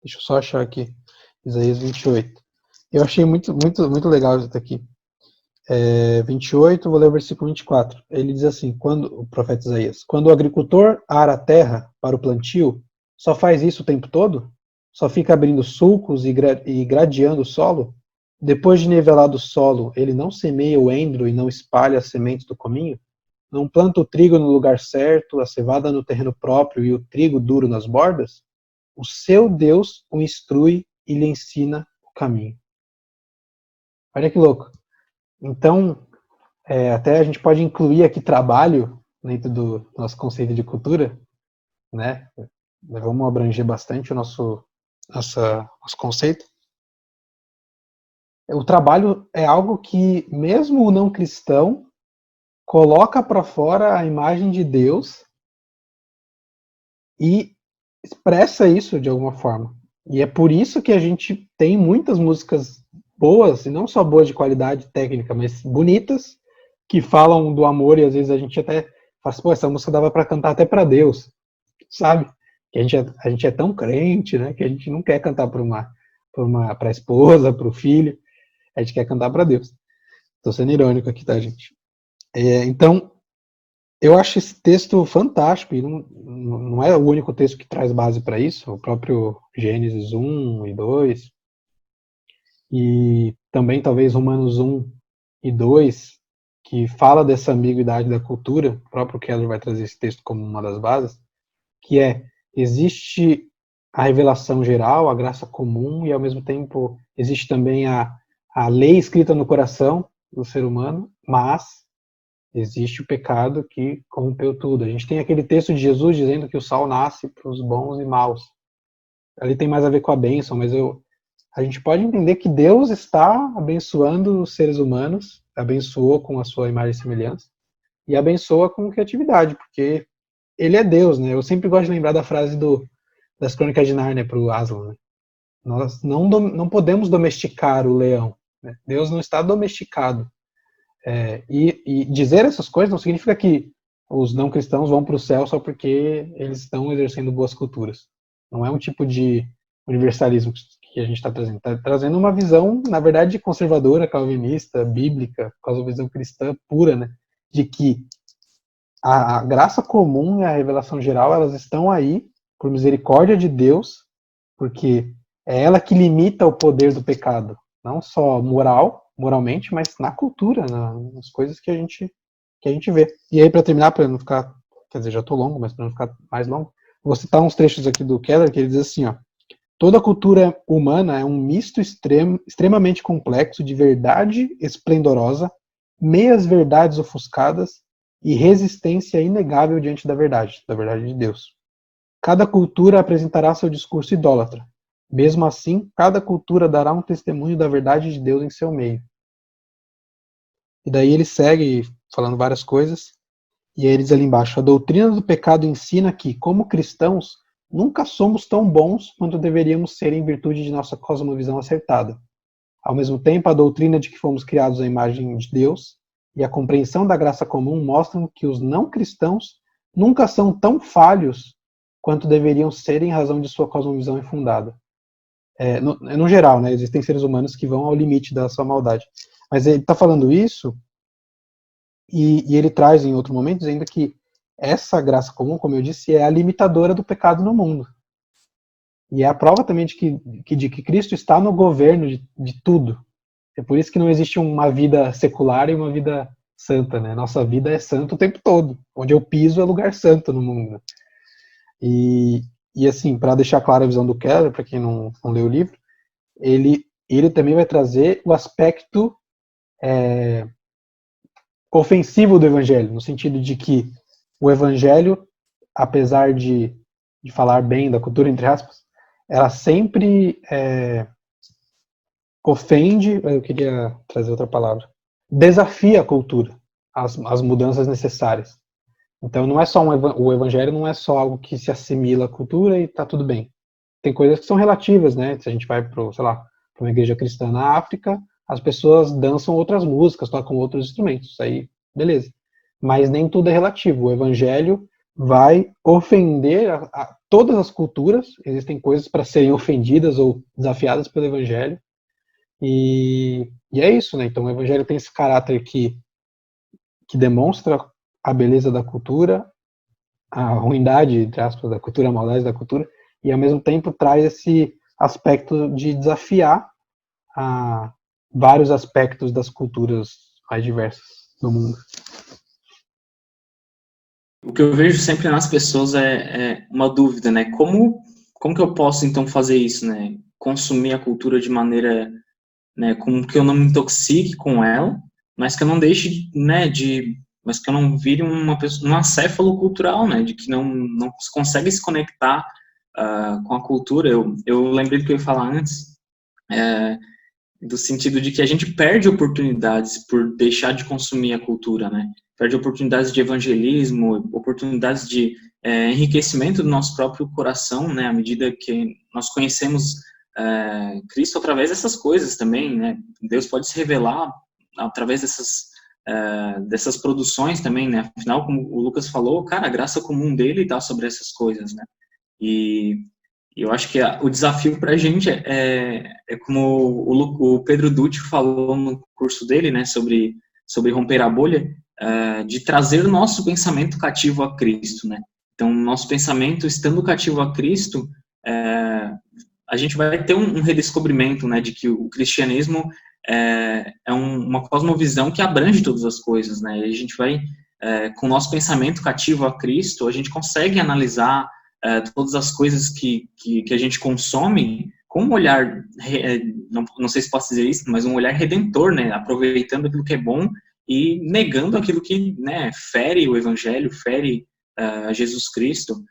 Deixa eu só achar aqui, Isaías 28. Eu achei muito, muito, muito legal isso daqui. 28, vou ler o versículo 24. Ele diz assim, o profeta Isaías, quando o agricultor ara a terra para o plantio, só faz isso o tempo todo? Só fica abrindo sulcos e gradeando o solo? Depois de nivelado o solo, ele não semeia o endro e não espalha as sementes do cominho? Não planta o trigo no lugar certo, a cevada no terreno próprio e o trigo duro nas bordas? O seu Deus o instrui e lhe ensina o caminho. Olha que louco. Então, até a gente pode incluir aqui trabalho dentro do nosso conceito de cultura, né? Vamos abranger bastante o nosso conceito. O trabalho é algo que, mesmo o não cristão, coloca para fora a imagem de Deus e expressa isso de alguma forma. E é por isso que a gente tem muitas músicas boas, e não só boas de qualidade técnica, mas bonitas, que falam do amor, e às vezes a gente até fala assim, pô, essa música dava para cantar até para Deus, sabe? Que a gente é tão crente, né, que a gente não quer cantar para a esposa, para o filho, a gente quer cantar para Deus. Estou sendo irônico aqui, tá, gente? Então, eu acho esse texto fantástico, e não é o único texto que traz base para isso, o próprio Gênesis 1 e 2, e também talvez Romanos 1 e 2, que fala dessa ambiguidade da cultura, o próprio Keller vai trazer esse texto como uma das bases, que existe a revelação geral, a graça comum, e ao mesmo tempo existe também a lei escrita no coração do ser humano, mas existe o pecado que corrompeu tudo. A gente tem aquele texto de Jesus dizendo que o sol nasce para os bons e maus. Ali tem mais a ver com a bênção, mas a gente pode entender que Deus está abençoando os seres humanos, abençoou com a sua imagem e semelhança, e abençoa com criatividade, porque ele é Deus, né? Eu sempre gosto de lembrar da frase do das Crônicas de Nárnia para o Aslan, né? Nós não podemos domesticar o leão, né? Deus não está domesticado. E dizer essas coisas não significa que os não cristãos vão para o céu só porque eles estão exercendo boas culturas. Não é um tipo de universalismo que a gente está trazendo. Está trazendo uma visão, na verdade, conservadora, calvinista, bíblica, cosmovisão cristã pura, né? De que a graça comum e a revelação geral, elas estão aí por misericórdia de Deus, porque é ela que limita o poder do pecado, não só moralmente, mas na cultura, nas coisas que a gente vê. E aí, para terminar, para não ficar, quer dizer, já estou longo, mas para não ficar mais longo, vou citar uns trechos aqui do Keller, que ele diz assim, ó: toda cultura humana é um misto extremamente complexo de verdade esplendorosa, meias verdades ofuscadas e resistência inegável diante da verdade de Deus. Cada cultura apresentará seu discurso idólatra. Mesmo assim, cada cultura dará um testemunho da verdade de Deus em seu meio. E daí ele segue falando várias coisas, e aí ele diz ali embaixo: a doutrina do pecado ensina que, como cristãos, nunca somos tão bons quanto deveríamos ser em virtude de nossa cosmovisão acertada. Ao mesmo tempo, a doutrina de que fomos criados à imagem de Deus e a compreensão da graça comum mostram que os não cristãos nunca são tão falhos quanto deveriam ser em razão de sua cosmovisão infundada. No geral, né, existem seres humanos que vão ao limite da sua maldade. Mas ele está falando isso, e ele traz em outro momento, dizendo que essa graça comum, como eu disse, é a limitadora do pecado no mundo. E é a prova também de que Cristo está no governo de tudo. É por isso que não existe uma vida secular e uma vida santa, né? Nossa vida é santa o tempo todo. Onde eu piso é lugar santo no mundo. E assim, para deixar clara a visão do Keller, para quem não leu o livro, ele também vai trazer o aspecto ofensivo do evangelho, no sentido de que o evangelho, apesar de falar bem da cultura, entre aspas, ela sempre ofende, eu queria trazer outra palavra, desafia a cultura, as mudanças necessárias. Então não é só o evangelho não é só algo que se assimila à cultura e está tudo bem. Tem coisas que são relativas, né? Se a gente vai para uma igreja cristã na África, as pessoas dançam outras músicas, tocam outros instrumentos, isso aí, beleza. Mas nem tudo é relativo. O evangelho vai ofender a todas as culturas, existem coisas para serem ofendidas ou desafiadas pelo evangelho, e é isso, né? Então o evangelho tem esse caráter que demonstra a beleza da cultura, a ruindade, entre aspas, da cultura, a maldade da cultura, e ao mesmo tempo traz esse aspecto de desafiar vários aspectos das culturas mais diversas do mundo. O que eu vejo sempre nas pessoas é uma dúvida, né? Como que eu posso, então, fazer isso, né? Consumir a cultura de maneira, né, com que eu não me intoxique com ela, mas que eu não deixe, né, mas que eu não vire um acéfalo cultural, né? De que não consegue se conectar com a cultura. Eu lembrei do que eu ia falar antes, do sentido de que a gente perde oportunidades por deixar de consumir a cultura, né? Perde oportunidades de evangelismo, oportunidades de enriquecimento do nosso próprio coração, né? À medida que nós conhecemos Cristo através dessas coisas também, né? Deus pode se revelar através dessas produções também, né? Afinal, como o Lucas falou, cara, a graça comum dele está sobre essas coisas, né? E eu acho que o desafio para a gente é como o Pedro Dutti falou no curso dele, né, sobre romper a bolha, de trazer o nosso pensamento cativo a Cristo, né? Então, nosso pensamento estando cativo a Cristo, a gente vai ter um redescobrimento, né, de que o cristianismo é uma cosmovisão que abrange todas as coisas, né? E a gente vai, com o nosso pensamento cativo a Cristo, a gente consegue analisar todas as coisas que a gente consome com um olhar, não sei se posso dizer isso, mas um olhar redentor, né, aproveitando aquilo que é bom e negando aquilo que, né, fere o evangelho, fere Jesus Cristo.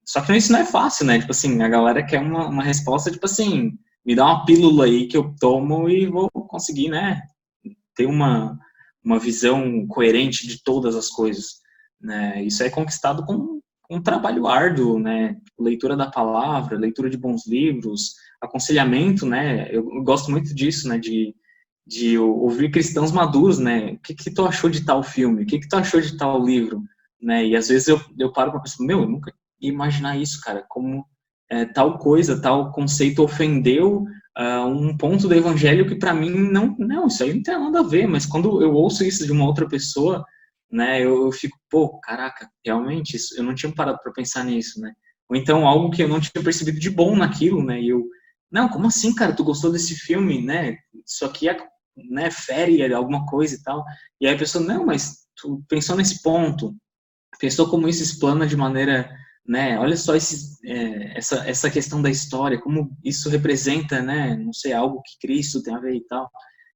Só que isso não é fácil, né, tipo assim, a galera quer uma resposta, tipo assim, me dá uma pílula aí que eu tomo e vou conseguir, né, ter uma visão coerente de todas as coisas, né. Isso é conquistado com um trabalho árduo, né? Leitura da palavra, leitura de bons livros, aconselhamento, né? Eu gosto muito disso, né? De ouvir cristãos maduros, né? O que tu achou de tal filme? O que tu achou de tal livro? Né? E às vezes eu paro para pensar, eu nunca ia imaginar isso, cara, como tal coisa, tal conceito ofendeu um ponto do evangelho que para mim não, isso aí não tem nada a ver, mas quando eu ouço isso de uma outra pessoa, né, eu fico, pô, caraca, realmente, isso, eu não tinha parado para pensar nisso, né? Ou então algo que eu não tinha percebido de bom naquilo, né? E eu, não, como assim, cara, tu gostou desse filme, né? Isso aqui né, fere alguma coisa e tal. E aí a pessoa, não, mas tu pensou nesse ponto, pensou como isso explana de maneira, né, olha só essa questão da história, como isso representa, né, não sei, algo que Cristo tem a ver e tal.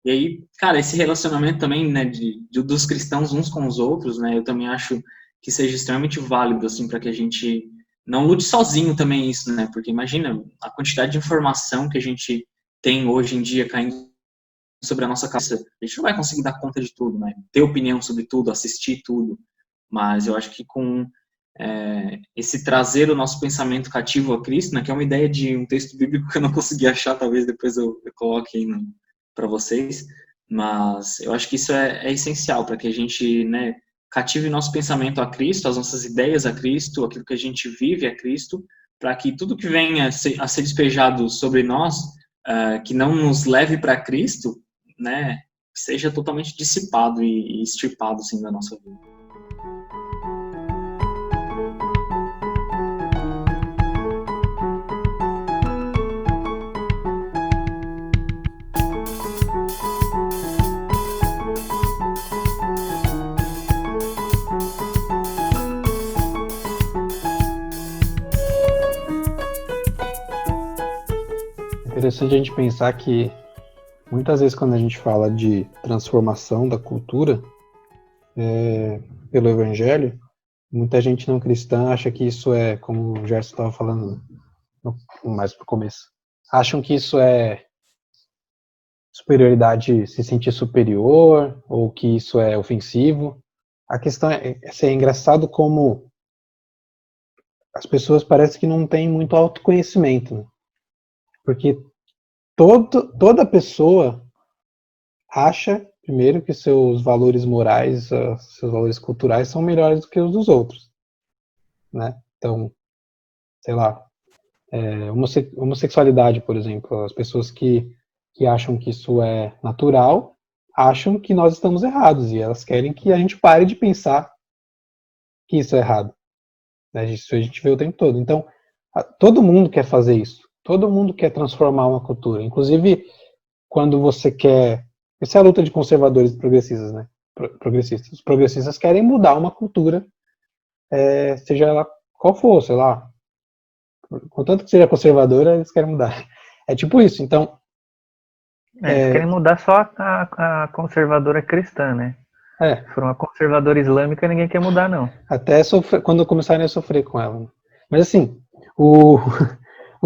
E aí, cara, esse relacionamento também, né, dos cristãos uns com os outros, né, eu também acho que seja extremamente válido, assim, para que a gente não lute sozinho também isso, né, porque imagina a quantidade de informação que a gente tem hoje em dia caindo sobre a nossa cabeça, a gente não vai conseguir dar conta de tudo, né, ter opinião sobre tudo, assistir tudo, mas eu acho que com esse trazer o nosso pensamento cativo a Cristo, né, que é uma ideia de um texto bíblico que eu não consegui achar, talvez depois eu coloque aí para vocês, mas eu acho que isso é essencial para que a gente, né, cative nosso pensamento a Cristo, as nossas ideias a Cristo, aquilo que a gente vive a Cristo, para que tudo que venha a ser despejado sobre nós, que não nos leve para Cristo, né, seja totalmente dissipado e extirpado, assim, da nossa vida. Interessante a gente pensar que muitas vezes quando a gente fala de transformação da cultura pelo evangelho, muita gente não cristã acha que isso é, como o Gerson estava falando mais pro começo, acham que isso é superioridade, se sentir superior, ou que isso é ofensivo. A questão é engraçado como as pessoas parecem que não têm muito autoconhecimento, né? Porque toda pessoa acha, primeiro, que seus valores morais, seus valores culturais são melhores do que os dos outros, né? Então, sei lá, homossexualidade, por exemplo, as pessoas que acham que isso é natural, acham que nós estamos errados, e elas querem que a gente pare de pensar que isso é errado. Né? Isso a gente vê o tempo todo. Então, todo mundo quer fazer isso. Todo mundo quer transformar uma cultura. Inclusive, quando você quer... Essa é a luta de conservadores e progressistas, né? Progressistas. Os progressistas querem mudar uma cultura, seja ela qual for, sei lá. Contanto que seja conservadora, eles querem mudar. É tipo isso. Então... Eles querem mudar só a conservadora cristã, né? Se for uma conservadora islâmica, ninguém quer mudar, não. Até quando começarem a sofrer com ela. Mas assim, o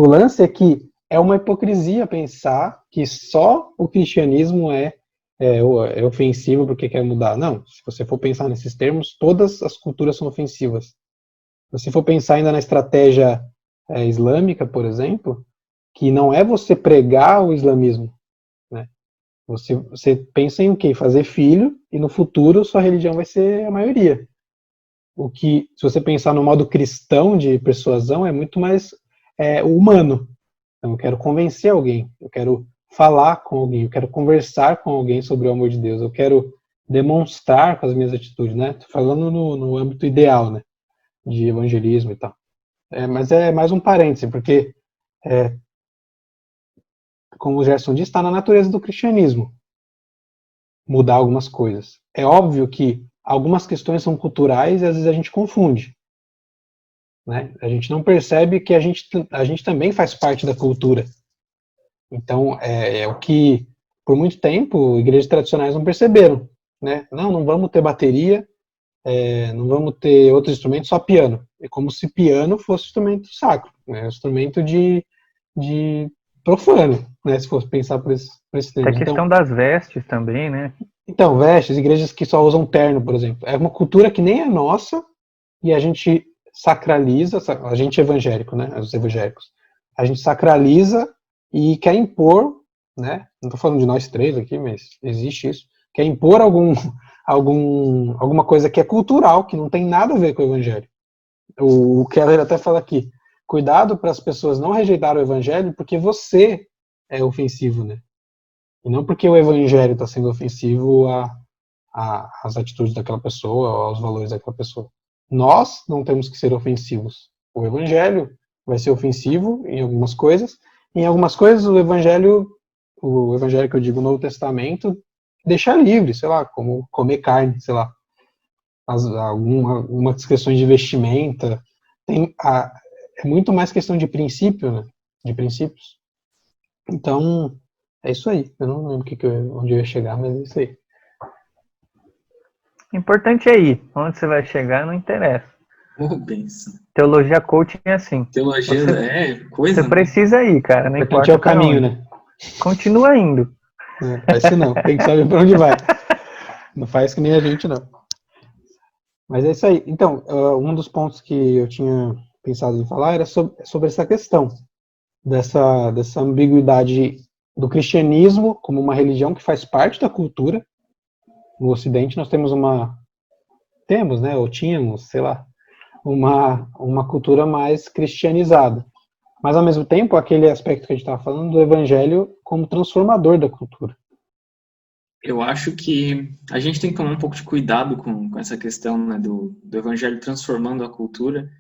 lance é que é uma hipocrisia pensar que só o cristianismo é ofensivo porque quer mudar. Não, se você for pensar nesses termos, todas as culturas são ofensivas. Se você for pensar ainda na estratégia islâmica, por exemplo, que não é você pregar o islamismo, né? Você pensa em o quê? Fazer filho, e no futuro sua religião vai ser a maioria. O que, se você pensar no modo cristão de persuasão, é muito mais humano. Então, eu quero convencer alguém, eu quero falar com alguém, eu quero conversar com alguém sobre o amor de Deus, eu quero demonstrar com as minhas atitudes, né? Tô falando no âmbito ideal, né? De evangelismo e tal. Mas é mais um parêntese, porque como o Gerson disse, está na natureza do cristianismo mudar algumas coisas. É óbvio que algumas questões são culturais e às vezes a gente confunde. Né? A gente não percebe que a gente também faz parte da cultura. Então, é o que, por muito tempo, igrejas tradicionais não perceberam. Né? Não vamos ter bateria, não vamos ter outros instrumentos, só piano. É como se piano fosse instrumento sacro, né? Instrumento de profano, né? Se fosse pensar por esse termo. Tem a questão das vestes também, né? Então, vestes, igrejas que só usam terno, por exemplo. É uma cultura que nem é nossa, e a gente sacraliza, a gente é evangélico, né? Os evangélicos. A gente sacraliza e quer impor, né? Não estou falando de nós três aqui, mas existe isso. Quer impor alguma coisa que é cultural, que não tem nada a ver com o evangelho. O Keller até fala aqui, cuidado para as pessoas não rejeitarem o evangelho porque você é ofensivo, né? E não porque o evangelho está sendo ofensivo às atitudes daquela pessoa, aos valores daquela pessoa. Nós não temos que ser ofensivos. O evangelho vai ser ofensivo em algumas coisas. Em algumas coisas, o evangelho que eu digo, o Novo Testamento, deixa livre, sei lá, como comer carne, sei lá. Algumas questões de vestimenta. É muito mais questão de princípio, né? De princípios. Então, é isso aí. Eu não lembro onde eu ia chegar, mas é isso aí. O importante é ir. Onde você vai chegar não interessa. Benção. Teologia coaching é assim. Teologia coisa. Você precisa ir, cara. Não importa é o caminho, né? Continua indo. Faz isso não. Tem que saber para onde vai. Não faz que nem a gente, não. Mas é isso aí. Então, um dos pontos que eu tinha pensado em falar era sobre essa questão dessa ambiguidade do cristianismo como uma religião que faz parte da cultura. No Ocidente nós temos né, ou tínhamos, sei lá, uma cultura mais cristianizada. Mas, ao mesmo tempo, aquele aspecto que a gente estava falando do evangelho como transformador da cultura. Eu acho que a gente tem que tomar um pouco de cuidado com essa questão, né, do evangelho transformando a cultura,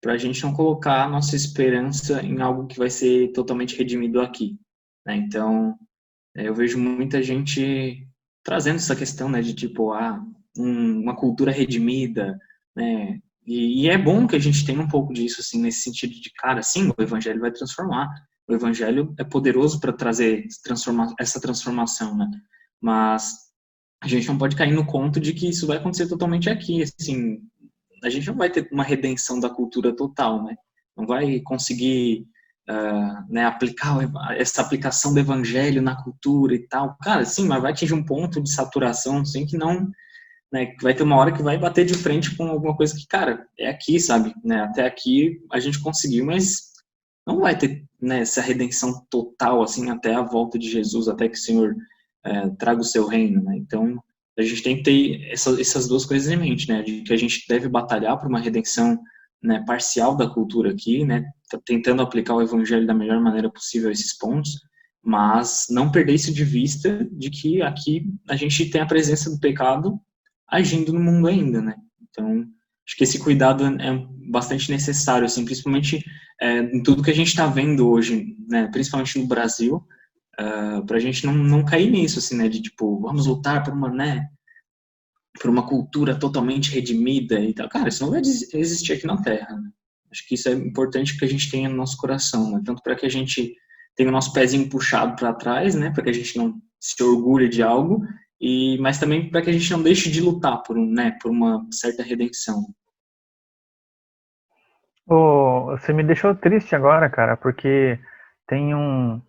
para a gente não colocar a nossa esperança em algo que vai ser totalmente redimido aqui, né? Então, eu vejo muita gente trazendo essa questão, né, de tipo, uma cultura redimida, né? E é bom que a gente tenha um pouco disso, assim, nesse sentido de, cara, sim, o evangelho vai transformar. O evangelho é poderoso para trazer essa transformação, né? Mas a gente não pode cair no conto de que isso vai acontecer totalmente aqui, assim, a gente não vai ter uma redenção da cultura total, né? Não vai conseguir né, aplicar essa aplicação do evangelho na cultura e tal. Cara, sim, mas vai atingir um ponto de saturação, assim, que não, né, que vai ter uma hora que vai bater de frente com alguma coisa que, cara, é aqui, sabe? Né? Até aqui a gente conseguiu, mas não vai ter, né, essa redenção total, assim, até a volta de Jesus, até que o Senhor traga o seu reino, né? Então, a gente tem que ter essas duas coisas em mente, né? De que a gente deve batalhar por uma redenção, né, parcial da cultura aqui, né? Tentando aplicar o evangelho da melhor maneira possível a esses pontos, mas não perder isso de vista de que aqui a gente tem a presença do pecado agindo no mundo ainda, né? Então, acho que esse cuidado é bastante necessário, assim, principalmente em tudo que a gente está vendo hoje, né? Principalmente no Brasil, para a gente não cair nisso, assim, né? De tipo, vamos lutar por uma cultura totalmente redimida e tal. Cara, isso não vai existir aqui na Terra, né? Acho que isso é importante que a gente tenha no nosso coração, né? Tanto para que a gente tenha o nosso pezinho puxado para trás, né? Para que a gente não se orgulhe de algo, mas também para que a gente não deixe de lutar por uma certa redenção. Você me deixou triste agora, cara, porque tem um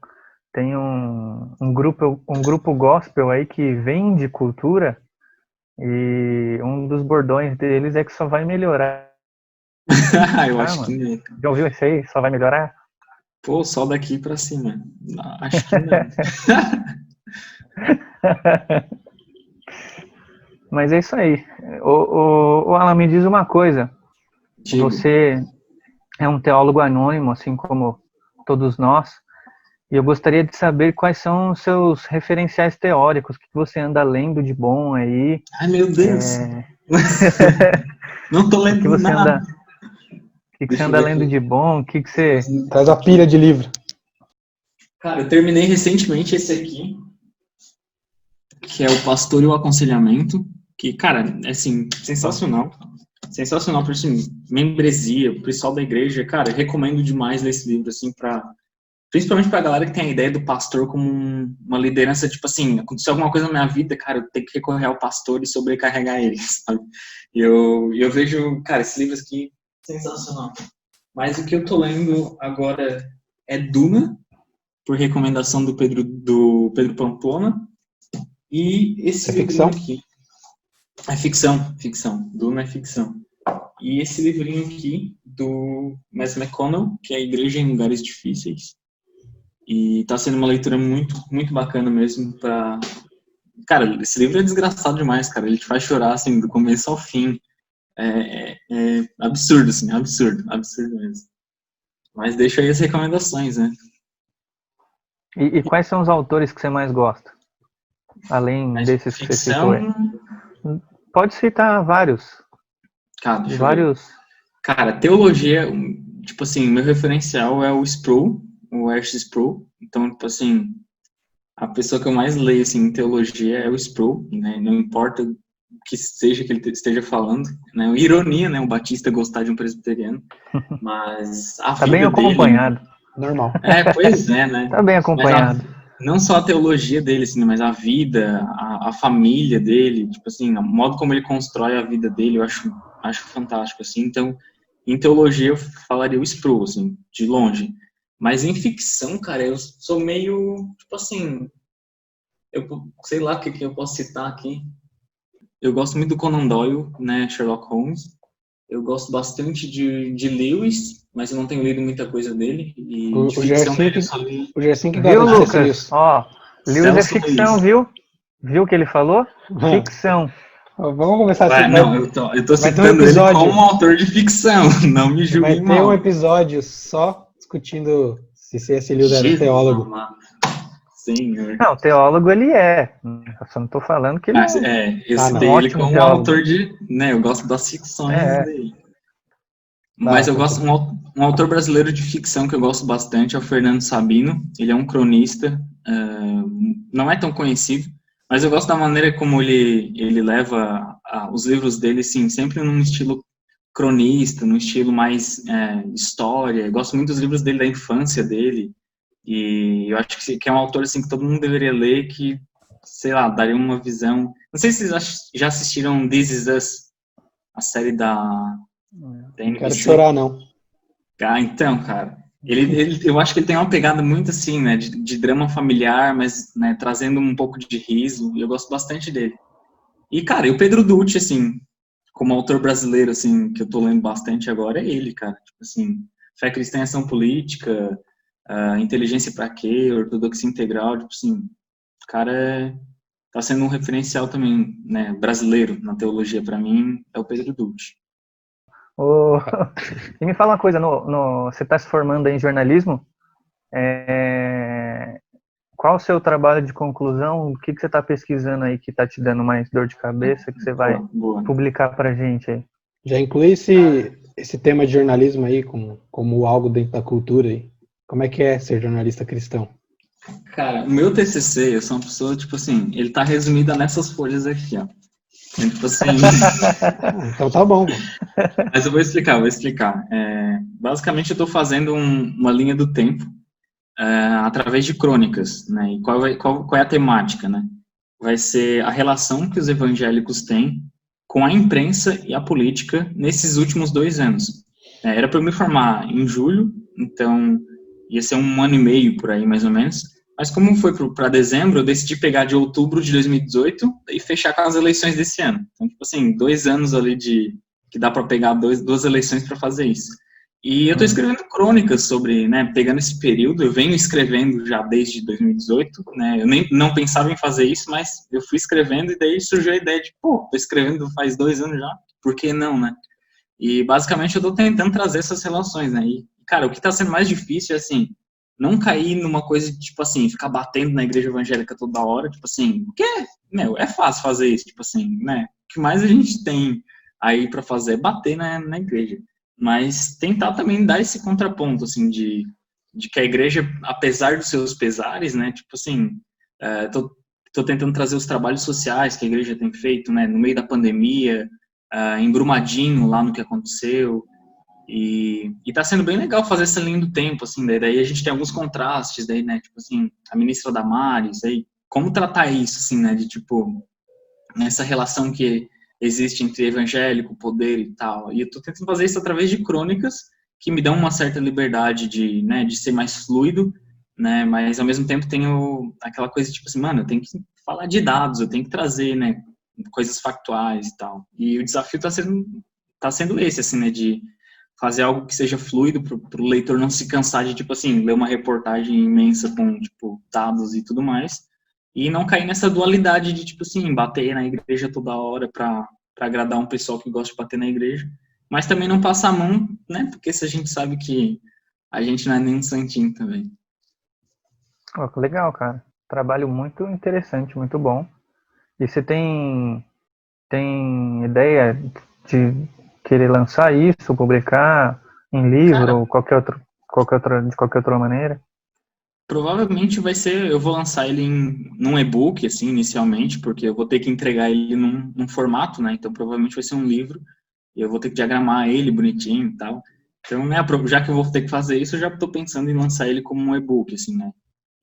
grupo gospel aí que vende cultura e um dos bordões deles é que só vai melhorar. Eu acho que não. Já ouviu isso aí? Só vai melhorar? Pô, só daqui pra cima. Acho que não. Mas é isso aí. O Alan, me diz uma coisa. Digo. Você é um teólogo anônimo, assim como todos nós, e eu gostaria de saber quais são os seus referenciais teóricos, o que você anda lendo de bom aí. Ai, meu Deus! Não tô lendo nada. O que você anda lendo de bom? O que você... Traz a pilha de livro. Cara, eu terminei recentemente esse aqui, que é o Pastor e o Aconselhamento, que, cara, é, assim, sensacional. Sensacional para assim, membresia, o pessoal da igreja. Cara, eu recomendo demais ler esse livro, assim, principalmente pra galera que tem a ideia do pastor como uma liderança, tipo assim, aconteceu alguma coisa na minha vida, cara, eu tenho que recorrer ao pastor e sobrecarregar ele, sabe? E eu vejo, cara, esse livro aqui, sensacional. Mas o que eu tô lendo agora é Duna, por recomendação do Pedro Pamplona, e esse livro aqui é ficção. Duna é ficção. e esse livrinho aqui do Mads McConnell, que é A Igreja em Lugares Difíceis. E tá sendo uma leitura muito, muito bacana mesmo pra... Cara, esse livro é desgraçado demais, cara. Ele te faz chorar, assim, do começo ao fim. É absurdo, assim, absurdo mesmo. Mas deixa aí as recomendações, né? E quais são os autores que você mais gosta? Além desses que você citou aí. Pode citar vários. Cara, deixa eu ver. Vários. Cara, teologia, tipo assim, meu referencial é o Sproul, o R.C. Sproul. Então, tipo assim, a pessoa que eu mais leio, assim, em teologia é o Sproul, né? Não importa o que seja que ele esteja falando, né? Ironia, né? Um batista gostar de um presbiteriano. Mas a Tá vida bem acompanhado. dele... Normal. Pois é, né? Tá bem acompanhado. Não só a teologia dele, assim, mas a vida, a família dele, tipo assim, o modo como ele constrói a vida dele, eu acho fantástico, assim. Então, em teologia eu falaria o Sproul, assim, de longe. Mas em ficção, cara, eu sou meio, tipo assim, eu sei lá o que eu posso citar aqui. Eu gosto muito do Conan Doyle, né, Sherlock Holmes. Eu gosto bastante de Lewis, mas eu não tenho lido muita coisa dele. E O de ficção Gersinho dele eu só li O Gersinho que Viu, gosta de C.S. Lucas? Lewis. Ó, Lewis é Celso ficção, Lewis. viu? Viu o que ele falou? Ficção. Vamos começar assim. Não, eu tô vai ter um citando ele episódio. como autor de ficção, não me Vai julguem ter um mal. episódio só discutindo se C.S. Lewis era Jesus teólogo. amado. Senhor. Não, teólogo ele é. Eu só não tô falando que ele Eu Ah, citei não. ele ótimo como teólogo. autor de... Né, eu gosto das ficções dele. Mas eu gosto... Um autor brasileiro de ficção que eu gosto bastante é o Fernando Sabino. Ele é um cronista, não é tão conhecido, mas eu gosto da maneira como ele leva os livros dele, assim, sempre num estilo cronista, num estilo mais história. Eu gosto muito dos livros dele, da infância dele. E eu acho que é um autor assim, que todo mundo deveria ler, que, sei lá, daria uma visão... Não sei se vocês já assistiram This Is Us, a série da NBC. Quero chorar, não. Então, cara, eu acho que ele tem uma pegada muito assim, né, de drama familiar, mas, né, trazendo um pouco de riso, e eu gosto bastante dele. E, cara, e o Pedro Dutti, assim, como autor brasileiro, assim, que eu tô lendo bastante agora, é ele, cara. Tipo assim, Fé Cristã e Ação Política, Inteligência pra Quê, Ortodoxia Integral, tipo assim, o cara tá sendo um referencial também, né, brasileiro na teologia pra mim, é o Pedro Dutti. E me fala uma coisa, você está se formando em jornalismo? Qual o seu trabalho de conclusão? O que você está pesquisando aí que está te dando mais dor de cabeça, que você vai publicar pra gente aí? Já inclui esse tema de jornalismo aí como algo dentro da cultura aí. Como é que é ser jornalista cristão? Cara, o meu TCC, eu sou uma pessoa, tipo assim, ele tá resumido nessas folhas aqui, ó. Tipo assim... Então tá bom. Mas eu vou explicar. Basicamente, eu estou fazendo uma linha do tempo através de crônicas, né? E qual é a temática, né? Vai ser a relação que os evangélicos têm com a imprensa e a política nesses últimos 2 anos. Era para eu me formar em julho, então ia ser 1 ano e meio por aí, mais ou menos. Mas como foi para dezembro, eu decidi pegar de outubro de 2018 e fechar com as eleições desse ano. Então, tipo assim, 2 anos ali que dá para pegar 2 eleições para fazer isso. E eu estou escrevendo crônicas sobre, né, pegando esse período, eu venho escrevendo já desde 2018, né, eu nem não pensava em fazer isso, mas eu fui escrevendo e daí surgiu a ideia de, estou escrevendo faz 2 anos já, por que não, né? E basicamente eu estou tentando trazer essas relações, né, e, cara, o que está sendo mais difícil é, assim, não cair numa coisa de, tipo assim, ficar batendo na igreja evangélica toda hora, tipo assim, porque, é fácil fazer isso, tipo assim, né, o que mais a gente tem aí para fazer é bater na igreja. Mas tentar também dar esse contraponto, assim, de que a igreja, apesar dos seus pesares, né, tipo assim, tô tentando trazer os trabalhos sociais que a igreja tem feito, né, no meio da pandemia, em Brumadinho, lá no que aconteceu, e tá sendo bem legal fazer essa linha do tempo, assim, daí a gente tem alguns contrastes, daí, né, tipo assim, a ministra Damares, aí, como tratar isso, assim, né, de, tipo, nessa relação que existe entre evangélico, poder e tal. E eu tô tentando fazer isso através de crônicas que me dão uma certa liberdade de, né, de ser mais fluido, né, mas ao mesmo tempo tenho aquela coisa tipo assim, mano, eu tenho que falar de dados, eu tenho que trazer, né, coisas factuais e tal. E o desafio tá sendo tá sendo esse, assim, né, de fazer algo que seja fluido pro leitor não se cansar de, tipo assim, ler uma reportagem imensa com, tipo, dados e tudo mais, e não cair nessa dualidade de, tipo assim, bater na igreja toda hora pra agradar um pessoal que gosta de bater na igreja, mas também não passar a mão, né, porque se a gente sabe que a gente não é nem um santinho também. Ó, que legal, cara. Trabalho muito interessante, muito bom. E você tem ideia de querer lançar isso, publicar em livro, Cara, ou de qualquer outra maneira? provavelmente eu vou lançar ele num e-book, assim, inicialmente, porque eu vou ter que entregar ele num formato, né, então provavelmente vai ser um livro, e eu vou ter que diagramar ele bonitinho e tal. Então, né, já que eu vou ter que fazer isso, eu já estou pensando em lançar ele como um e-book, assim, né.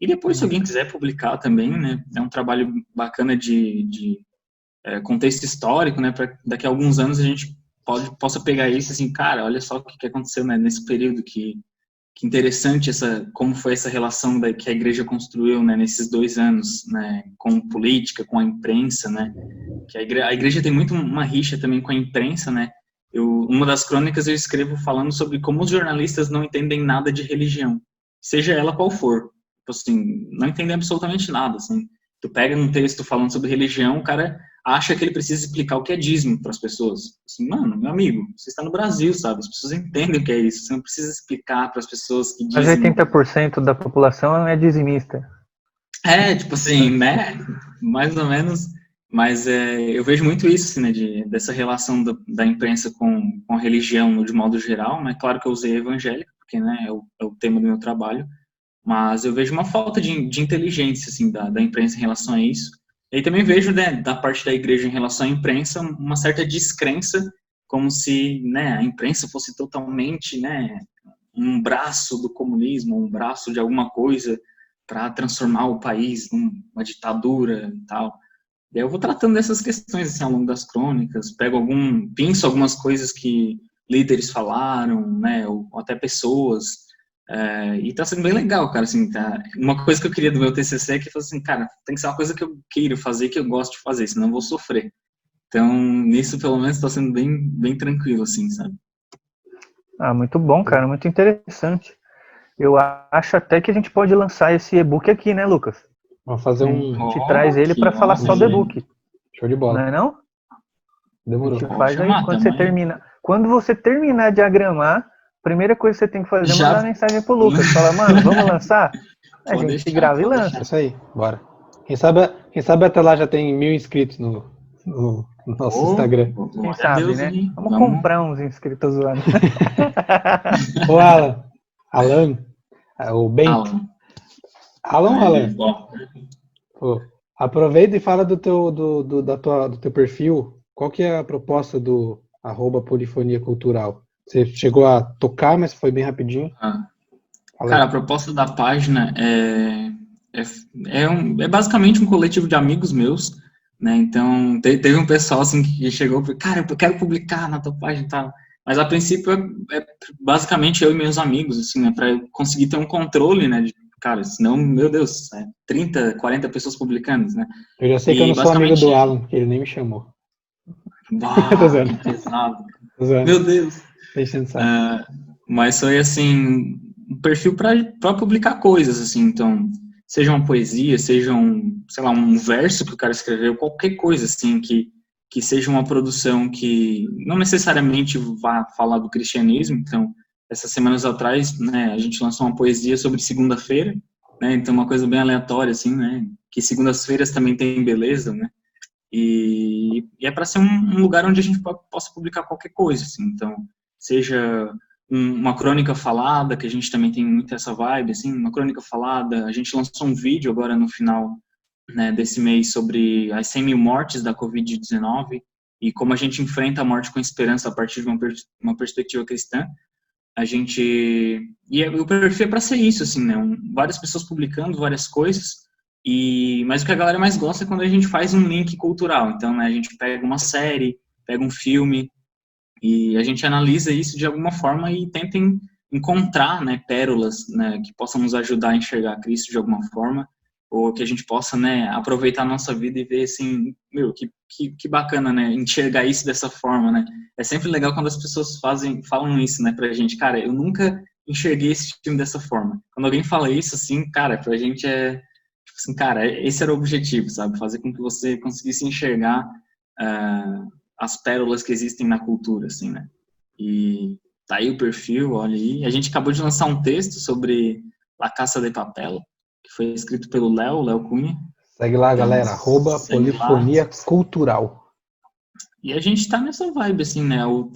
E depois, se alguém quiser publicar também, né, é um trabalho bacana de contexto histórico, né, para daqui a alguns anos a gente possa pegar isso assim, cara, olha só o que aconteceu, né, nesse período, que interessante como foi essa relação que a igreja construiu, né, nesses 2 anos, né, com política, com a imprensa, né, que a igreja tem muito uma rixa também com a imprensa, né. Uma das crônicas eu escrevo falando sobre como os jornalistas não entendem nada de religião, seja ela qual for, tipo assim, não entendem absolutamente nada, assim. Tu pega um texto falando sobre religião, o cara acha que ele precisa explicar o que é dízimo para as pessoas. Assim, mano, meu amigo, você está no Brasil, sabe? As pessoas entendem o que é isso. Você não precisa explicar para as pessoas que Mas dízimo... 80% da população é dizimista. Tipo assim, né? Mais ou menos. Mas eu vejo muito isso, assim, né? Dessa relação da imprensa com a religião, de modo geral. Mas claro que eu usei evangélica, porque, né, é o tema do meu trabalho. Mas eu vejo uma falta de inteligência, assim, da imprensa em relação a isso. E também vejo, né, da parte da igreja em relação à imprensa, uma certa descrença, como se, né, a imprensa fosse totalmente, né, um braço do comunismo, um braço de alguma coisa para transformar o país numa ditadura e tal. E aí eu vou tratando dessas questões, assim, ao longo das crônicas, pinço algumas coisas que líderes falaram, né, ou até pessoas. E tá sendo bem legal, cara, assim, tá. Uma coisa que eu queria do meu TCC é que, assim, cara, tem que ser uma coisa que eu queira fazer, que eu gosto de fazer, senão eu vou sofrer. Então, nisso, pelo menos, tá sendo bem, bem tranquilo, assim, sabe? Ah, muito bom, cara, muito interessante. Eu acho até que a gente pode lançar esse e-book aqui, né, Lucas? Vamos fazer A gente traz ele para falar só do e-book. Show de bola. Não é não? Demorou. A gente faz aí, Chamar, quando você terminar de diagramar, a primeira coisa que você tem que fazer é mandar mensagem pro Lucas. Fala, mano, vamos lançar? A Pode gente deixar, grava e pode lança. É isso aí, bora. Quem sabe até lá já tem 1.000 inscritos no nosso Instagram. Quem Glória a sabe, Deus, né? hein? Vamos comprar uns inscritos lá. Ô, Alan, o Bento. Alan. Alan ou Alan? Ó, Pô, aproveita e fala do teu perfil. Qual que é a proposta do @polifonia cultural? Você chegou a tocar, mas foi bem rapidinho. Fala cara, aí. a proposta da página é basicamente um coletivo de amigos meus, né? Então, teve um pessoal assim que chegou e falou, cara, eu quero publicar na tua página e tal. Mas a princípio é basicamente eu e meus amigos, assim, né? Para conseguir ter um controle, né? Cara, senão, meu Deus, 30, 40 pessoas publicando, né? Eu já sei que eu E não sou amigo basicamente, do Alan, porque ele nem me chamou. Tô bah, zoando. que pesado. Tô zoando. Meu Deus. Tá enchendo o saco. Mas foi assim, um perfil para publicar coisas, assim, então, seja uma poesia, seja sei lá, um verso que o cara escreveu, qualquer coisa, assim, que seja uma produção que não necessariamente vá falar do cristianismo. Então, essas semanas atrás, né, a gente lançou uma poesia sobre segunda-feira, né, então uma coisa bem aleatória, assim, né, que segundas-feiras também tem beleza, né, e é para ser um lugar onde a gente possa publicar qualquer coisa, assim, então, seja uma crônica falada, que a gente também tem muito essa vibe, assim, uma crônica falada. A gente lançou um vídeo agora no final, né, desse mês sobre as 100 mil mortes da Covid-19 e como a gente enfrenta a morte com esperança a partir de uma perspectiva cristã. O perfil é para ser isso, assim, né, várias pessoas publicando várias coisas, mas o que a galera mais gosta é quando a gente faz um link cultural. Então, né, a gente pega uma série, pega um filme, e a gente analisa isso de alguma forma e tenta encontrar, né, pérolas, né, que possam nos ajudar a enxergar Cristo de alguma forma. ou que a gente possa, né, aproveitar a nossa vida e ver, assim, meu, que bacana, né, enxergar isso dessa forma, né. É sempre legal quando as pessoas falam isso, né, pra gente. Cara, eu nunca enxerguei esse filme dessa forma. Quando alguém fala isso, assim, cara, pra gente tipo assim, cara, esse era o objetivo, sabe? Fazer com que você conseguisse enxergar as pérolas que existem na cultura, assim, né? E tá aí o perfil, olha aí. A gente acabou de lançar um texto sobre La Casa de Papel, que foi escrito pelo Léo Cunha. Segue lá, Então, galera, segue lá. @polifonia cultural. E a gente tá nessa vibe, assim, né? O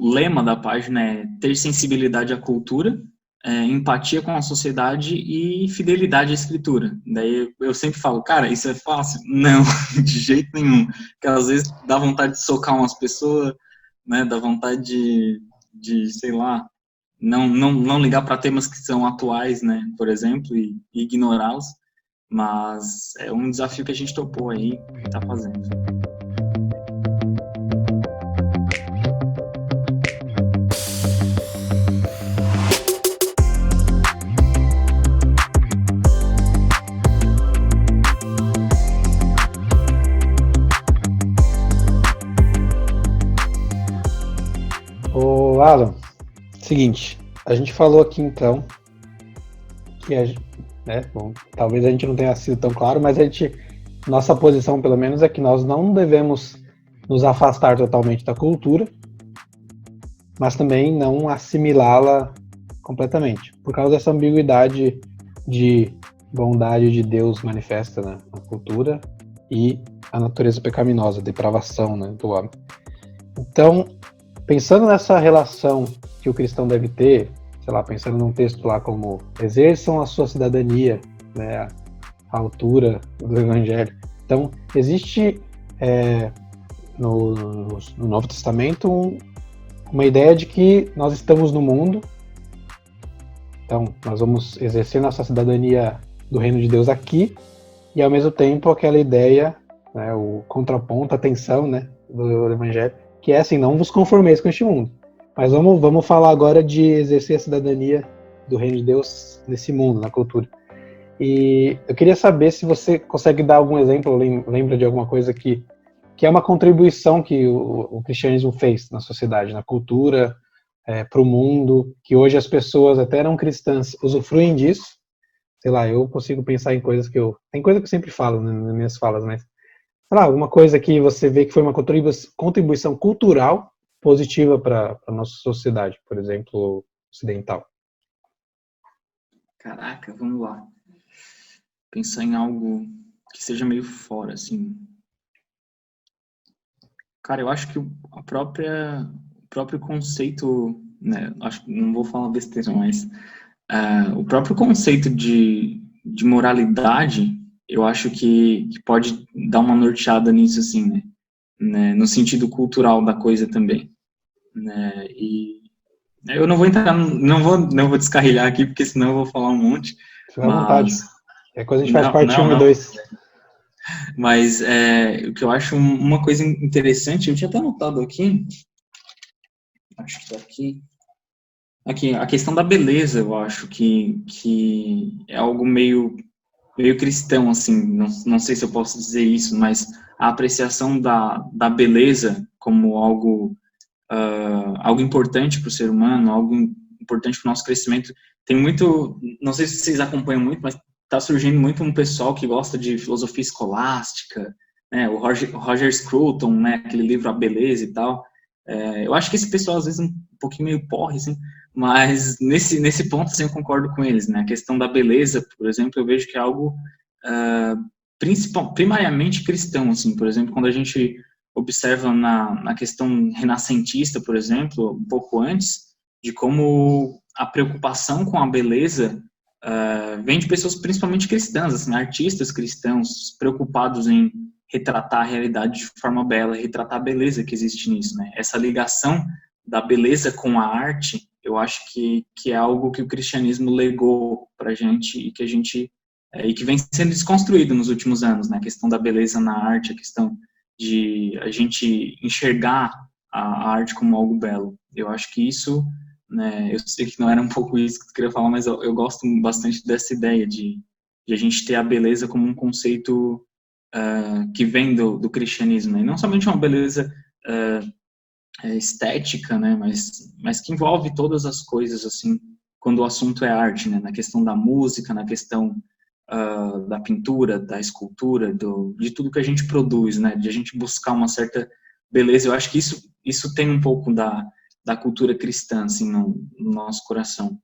lema da página é ter sensibilidade à cultura, empatia com a sociedade e fidelidade à escritura. Daí eu sempre falo, cara, isso é fácil? Não, de jeito nenhum. Porque às vezes dá vontade de socar umas pessoas, né? Dá vontade sei lá, não ligar para temas que são atuais, né? Por exemplo, e ignorá-los. Mas é um desafio que a gente topou aí e tá fazendo. Ô, Alan, seguinte, a gente falou aqui então que bom, talvez a gente não tenha sido tão claro, mas nossa posição pelo menos é que nós não devemos nos afastar totalmente da cultura, mas também não assimilá-la completamente, por causa dessa ambiguidade de bondade de Deus manifesta, né, na cultura e a natureza pecaminosa, a depravação, né, do homem. Então, pensando nessa relação que o cristão deve ter, sei lá, pensando num texto lá como exerçam a sua cidadania, né, a altura do evangelho. Então, existe no Novo Testamento uma ideia de que nós estamos no mundo, então nós vamos exercer nossa cidadania do reino de Deus aqui, e ao mesmo tempo aquela ideia, né, o contraponto, a tensão, né, do evangelho, que é assim, não vos conformeis com este mundo. Mas vamos falar agora de exercer a cidadania do reino de Deus nesse mundo, na cultura. E eu queria saber se você consegue dar algum exemplo, lembra de alguma coisa que é uma contribuição que o cristianismo fez na sociedade, na cultura, para o mundo, que hoje as pessoas até não cristãs usufruem disso. Sei lá, eu consigo pensar em coisas tem coisa que eu sempre falo, né, nas minhas falas, mas sei lá, alguma coisa que você vê que foi uma contribuição cultural positiva para a nossa sociedade, por exemplo, ocidental. Caraca, vamos lá. Pensar em algo que seja meio fora, assim. Cara, eu acho que o próprio conceito, né, acho que não vou falar besteira, mas o próprio conceito de moralidade, eu acho que pode dar uma norteada nisso, assim, né, no sentido cultural da coisa também, né, e eu não vou entrar, não vou descarrilhar aqui, porque senão eu vou falar um monte, Fica à vontade. mas... É coisa a gente faz parte 1 e 2. Mas o que eu acho uma coisa interessante, eu tinha até anotado aqui, acho que está aqui, a questão da beleza, eu acho que é algo meio cristão, assim, não sei se eu posso dizer isso, mas a apreciação da beleza como algo importante para o ser humano, algo importante para o nosso crescimento. Tem muito, não sei se vocês acompanham muito, mas está surgindo muito um pessoal que gosta de filosofia escolástica, né, o Roger Scruton, né, aquele livro A Beleza e tal. Eu acho que esse pessoal, às vezes, um pouquinho meio porre, assim, mas nesse ponto, assim, eu concordo com eles, né, a questão da beleza, por exemplo, eu vejo que é algo primariamente cristão, assim, por exemplo, quando a gente observa na questão renascentista, por exemplo, um pouco antes, de como a preocupação com a beleza vem de pessoas principalmente cristãs, assim, artistas cristãos preocupados em retratar a realidade de forma bela, retratar a beleza que existe nisso, né? Essa ligação da beleza com a arte, eu acho que é algo que o cristianismo legou pra gente e que a gente e que vem sendo desconstruído nos últimos anos, né? A questão da beleza na arte, a questão de a gente enxergar a arte como algo belo. Eu acho que isso, né, eu sei que não era um pouco isso que eu queria falar, mas eu gosto bastante dessa ideia de de a gente ter a beleza como um conceito que vem do cristianismo, né? E não somente uma beleza estética, né, mas que envolve todas as coisas, assim, quando o assunto é arte, né, na questão da música, na questão da pintura, da escultura, de tudo que a gente produz, né, de a gente buscar uma certa beleza. Eu acho que isso tem um pouco da cultura cristã, assim, no nosso coração.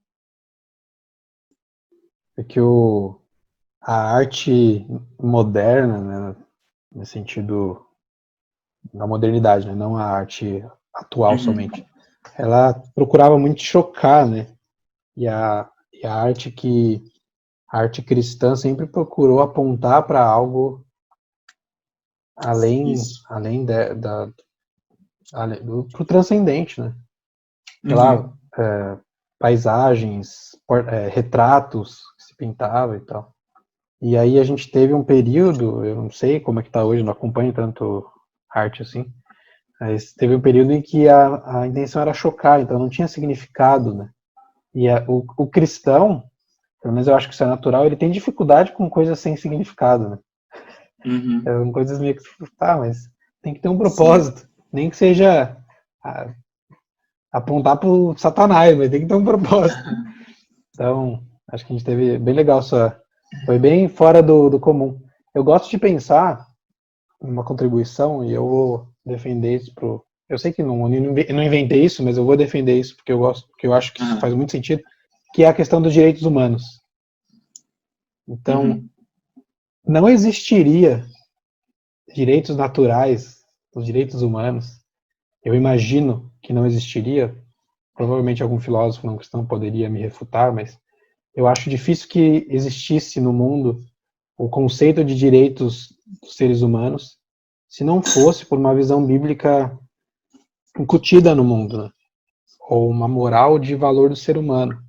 É que a arte moderna, né, no sentido da modernidade, né, não a arte atual Uhum. somente, ela procurava muito chocar, né? E a arte cristã sempre procurou apontar para algo Isso. além pro transcendente, né? Sei lá, Uhum. paisagens, retratos que se pintava e tal. E aí a gente teve um período, eu não sei como é que tá hoje, não acompanho tanto arte assim, mas teve um período em que a intenção era chocar, então não tinha significado, né? E o cristão, pelo menos eu acho que isso é natural, ele tem dificuldade com coisas sem significado, né? Uhum. São coisas meio que, tá, mas tem que ter um Sim. propósito, nem que seja ah, apontar pro Satanás, mas tem que ter um propósito. Então, acho que a gente teve bem legal essa. Foi bem fora do comum. Eu gosto de pensar uma contribuição e eu vou defender isso pro. Eu sei que não inventei isso, mas eu vou defender isso porque eu gosto, porque eu acho que isso Uhum. faz muito sentido, que é a questão dos direitos humanos. Então, Uhum. não existiria direitos naturais, os direitos humanos. Eu imagino que não existiria. Provavelmente algum filósofo não cristão poderia me refutar, mas eu acho difícil que existisse no mundo o conceito de direitos dos seres humanos se não fosse por uma visão bíblica incutida no mundo, né? Ou uma moral de valor do ser humano.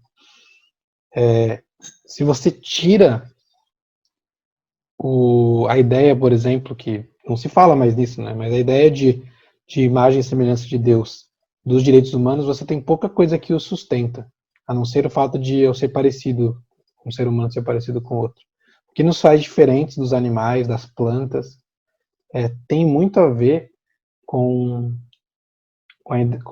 Se você tira a ideia, por exemplo, que não se fala mais nisso, né? Mas a ideia de imagem e semelhança de Deus dos direitos humanos, você tem pouca coisa que o sustenta, a não ser o fato de eu ser parecido, um ser humano ser parecido com outro. O que nos faz diferentes dos animais, das plantas, tem muito a ver com,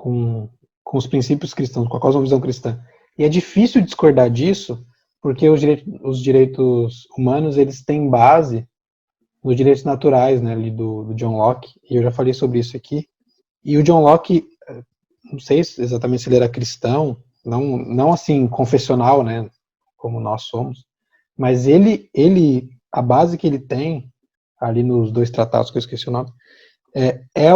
com os princípios cristãos, com a cosmovisão cristã. E é difícil discordar disso, porque os direitos humanos eles têm base nos direitos naturais, né, ali do John Locke, e eu já falei sobre isso aqui. E o John Locke, não sei exatamente se ele era cristão, não assim confessional, né, como nós somos, mas a base que ele tem ali nos dois tratados que eu esqueci o nome, é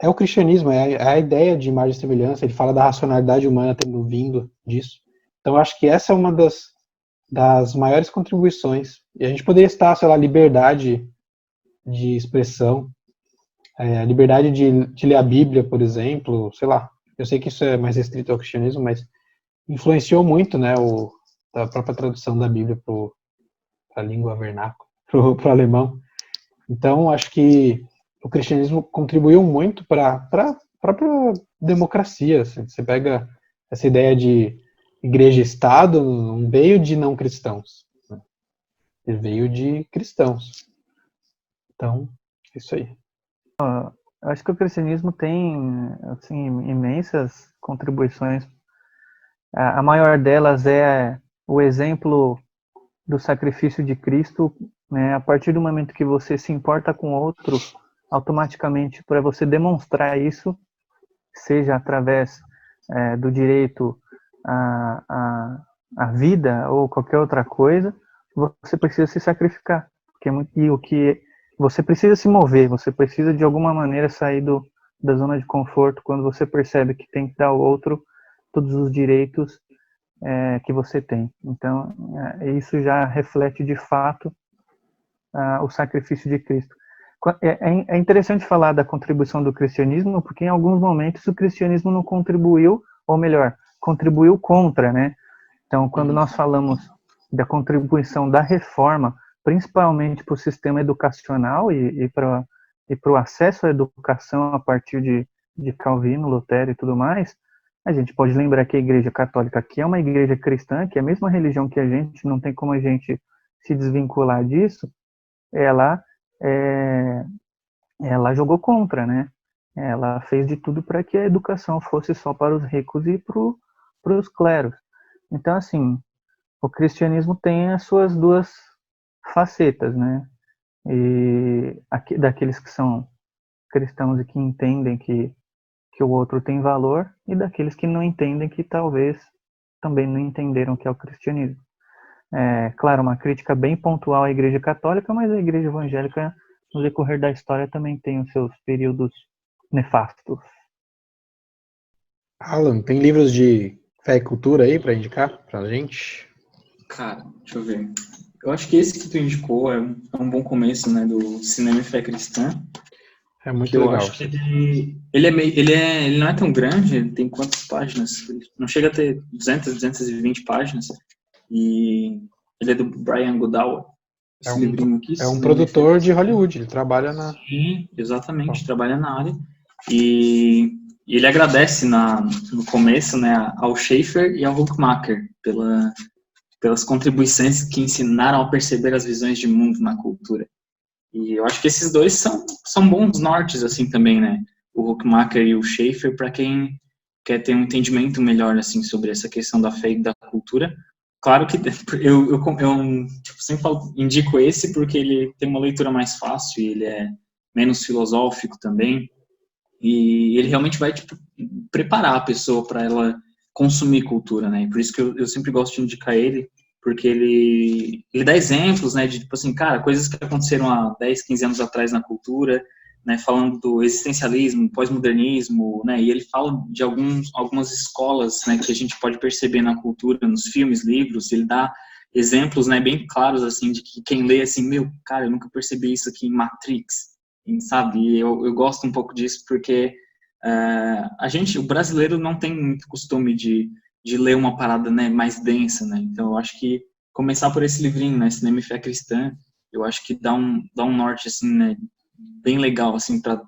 o cristianismo, é a ideia de imagem e semelhança. Ele fala da racionalidade humana tendo vindo disso. Então, eu acho que essa é uma das maiores contribuições. E a gente poderia estar, sei lá, liberdade de expressão, a liberdade de ler a Bíblia, por exemplo, sei lá. Eu sei que isso é mais restrito ao cristianismo, mas influenciou muito, né, a própria tradução da Bíblia para a língua vernácula, para o alemão. Então, acho que o cristianismo contribuiu muito para a própria democracia. Assim. Você pega essa ideia de igreja-estado, não veio de não cristãos, né? Ele veio de cristãos. Então, é isso aí. Eu acho que o cristianismo tem, assim, imensas contribuições. A maior delas é o exemplo do sacrifício de Cristo, né? A partir do momento que você se importa com o outro, automaticamente, para você demonstrar isso, seja através do direito à vida ou qualquer outra coisa, você precisa se sacrificar. Porque é muito, e o que você precisa se mover, você precisa de alguma maneira sair da zona de conforto quando você percebe que tem que dar ao outro todos os direitos que você tem. Então, isso já reflete de fato o sacrifício de Cristo. É interessante falar da contribuição do cristianismo, porque em alguns momentos o cristianismo não contribuiu, ou melhor, contribuiu contra, né? Então, quando nós falamos da contribuição da reforma, principalmente para o sistema educacional e para o acesso à educação a partir de Calvino, Lutero e tudo mais, a gente pode lembrar que a Igreja Católica, que é uma igreja cristã, que é a mesma religião que a gente, não tem como a gente se desvincular disso, ela jogou contra, né? Ela fez de tudo para que a educação fosse só para os ricos e para os cleros. Então, assim, o cristianismo tem as suas duas facetas, né? E daqueles que são cristãos e que entendem que o outro tem valor, e daqueles que não entendem, que talvez também não entenderam o que é o cristianismo. Claro, uma crítica bem pontual à Igreja Católica, mas a Igreja Evangélica, no decorrer da história, também tem os seus períodos nefastos. Alan, tem livros de fé e cultura aí para indicar pra gente? Cara, deixa eu ver. Eu acho que esse que tu indicou é um bom começo, né, do Cinema e Fé Cristã. É muito Que eu legal. acho que ele não é tão grande, ele tem quantas páginas? Não chega a ter 220 páginas. E ele é do Brian Goodall. Esse livrinho aqui. É um produtor de Hollywood, ele trabalha na... Sim, exatamente, trabalha na área. E ele agradece no começo, né, ao Schaeffer e ao Huckmacher pelas contribuições que ensinaram a perceber as visões de mundo na cultura. E eu acho que esses dois são bons nortes, assim, também, né? O Huckmacher e o Schaeffer, para quem quer ter um entendimento melhor, assim, sobre essa questão da fé e da cultura. Claro que eu tipo, sempre indico esse porque ele tem uma leitura mais fácil, e ele é menos filosófico também, e ele realmente vai, tipo, preparar a pessoa para ela consumir cultura, né? E por isso que eu sempre gosto de indicar ele, porque ele dá exemplos, né, de, tipo assim, cara, coisas que aconteceram há 10, 15 anos atrás na cultura, né, falando do existencialismo, pós-modernismo, né, e ele fala de algumas escolas, né, que a gente pode perceber na cultura, nos filmes, livros. Ele dá exemplos, né, bem claros, assim, de que quem lê, assim, meu, cara, eu nunca percebi isso aqui em Matrix, sabe? E eu gosto um pouco disso porque o brasileiro não tem muito costume de ler uma parada, né, mais densa, né? Então eu acho que começar por esse livrinho, né, Cinema e Fé Cristã, eu acho que dá um norte, assim, né, bem legal, assim, para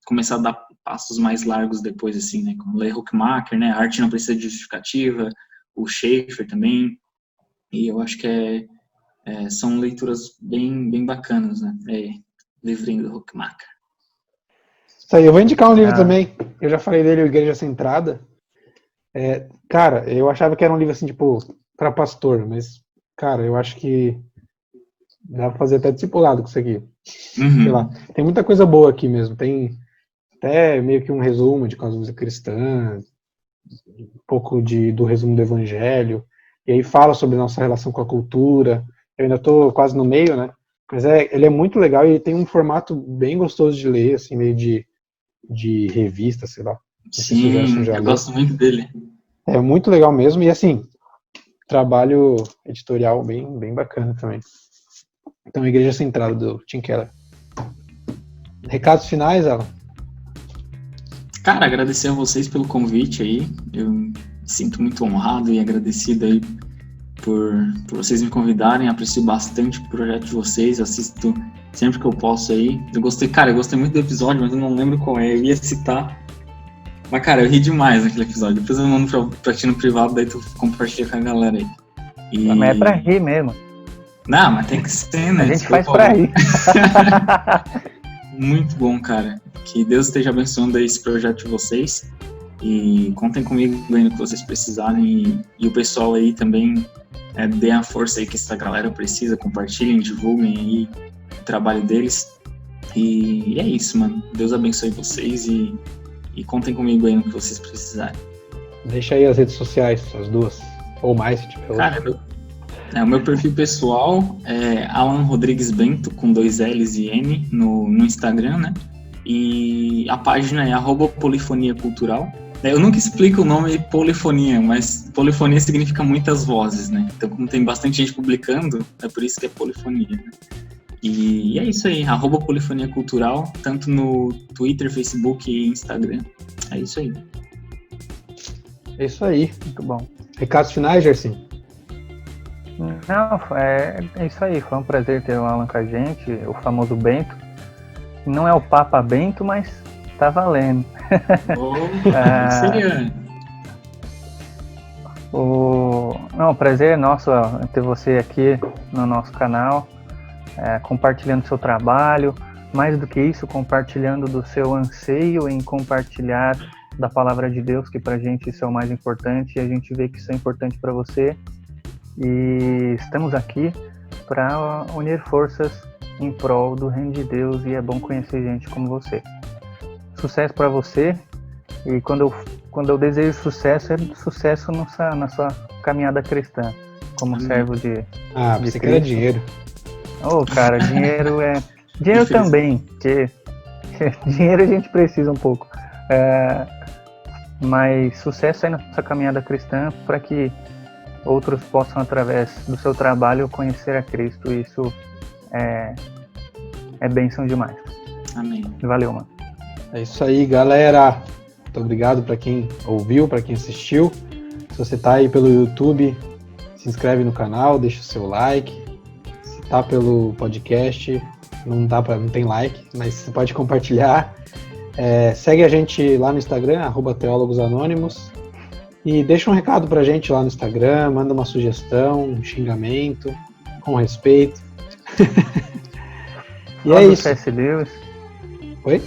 começar a dar passos mais largos depois, assim, né, como ler Huckmacher, né, A Arte Não Precisa de Justificativa, o Schaeffer também, e eu acho que são leituras bem bacanas, né, livrinho do Huckmacher. Isso aí, eu vou indicar um livro também, eu já falei dele, o Igreja Centrada. Cara, eu achava que era um livro, assim, tipo, para pastor, mas, cara, eu acho que dá pra fazer até discipulado com isso aqui. Uhum. Sei lá, tem muita coisa boa aqui mesmo, tem até meio que um resumo de cosmovisão cristã, um pouco do resumo do evangelho, e aí fala sobre nossa relação com a cultura. Eu ainda tô quase no meio, né, mas ele é muito legal e tem um formato bem gostoso de ler, assim, meio de revista, sei lá. Sim, eu gosto muito dele. É muito legal mesmo, e assim, trabalho editorial bem bacana também. Então, Igreja Centrada, do Tim Keller. Recados finais, Alan? Cara, agradecer a vocês pelo convite aí. Eu me sinto muito honrado e agradecido aí por vocês me convidarem. Aprecio bastante o projeto de vocês, assisto sempre que eu posso aí. Eu gostei muito do episódio, mas eu não lembro qual é. Eu ia citar. Mas, cara, eu ri demais naquele episódio. Depois eu mando pra ti no privado, daí tu compartilha com a galera aí. Mas é pra rir mesmo. Não, mas tem que ser, né? A gente faz pra rir. Muito bom, cara. Que Deus esteja abençoando aí esse projeto de vocês. E contem comigo no que vocês precisarem. E o pessoal aí também dê a força aí que essa galera precisa. Compartilhem, divulguem aí o trabalho deles. E é isso, mano. Deus abençoe vocês e contem comigo aí no que vocês precisarem. Deixa aí as redes sociais, as duas. Ou mais, se tiver. Cara, o meu perfil pessoal é Alan Rodrigues Bento, com 2 L's e N no Instagram, né? E a página é @polifonia cultural. Eu nunca explico o nome polifonia, mas polifonia significa muitas vozes, né? Então, como tem bastante gente publicando, é por isso que é polifonia, né? E é isso aí, @polifonia cultural, tanto no Twitter, Facebook e Instagram. É isso aí. É isso aí. Muito bom. Recados finais, Gerson? Não, é isso aí. Foi um prazer ter o Alan com a gente, o famoso Bento. Não é o Papa Bento, mas tá valendo. Seria. O prazer é nosso ter você aqui no nosso canal, compartilhando seu trabalho, mais do que isso, compartilhando do seu anseio em compartilhar da palavra de Deus, que pra gente isso é o mais importante, e a gente vê que isso é importante para você, e estamos aqui para unir forças em prol do reino de Deus, e é bom conhecer gente como você. Sucesso para você, e quando eu desejo sucesso, é sucesso na sua caminhada cristã, como servo de você quer dinheiro. Cara, dinheiro dinheiro também, porque dinheiro a gente precisa um pouco. Mas sucesso aí na sua caminhada cristã, para que outros possam, através do seu trabalho, conhecer a Cristo. Isso é bênção demais. Amém. Valeu, mano. É isso aí, galera. Muito obrigado para quem ouviu, para quem assistiu. Se você tá aí pelo YouTube, se inscreve no canal, deixa o seu like. Se tá pelo podcast, não tem like, mas você pode compartilhar. Segue a gente lá no Instagram, @teólogosanônimos, e deixa um recado pra gente lá no Instagram, manda uma sugestão, um xingamento, com respeito. E Fala é do isso. C.S. Lewis. Oi?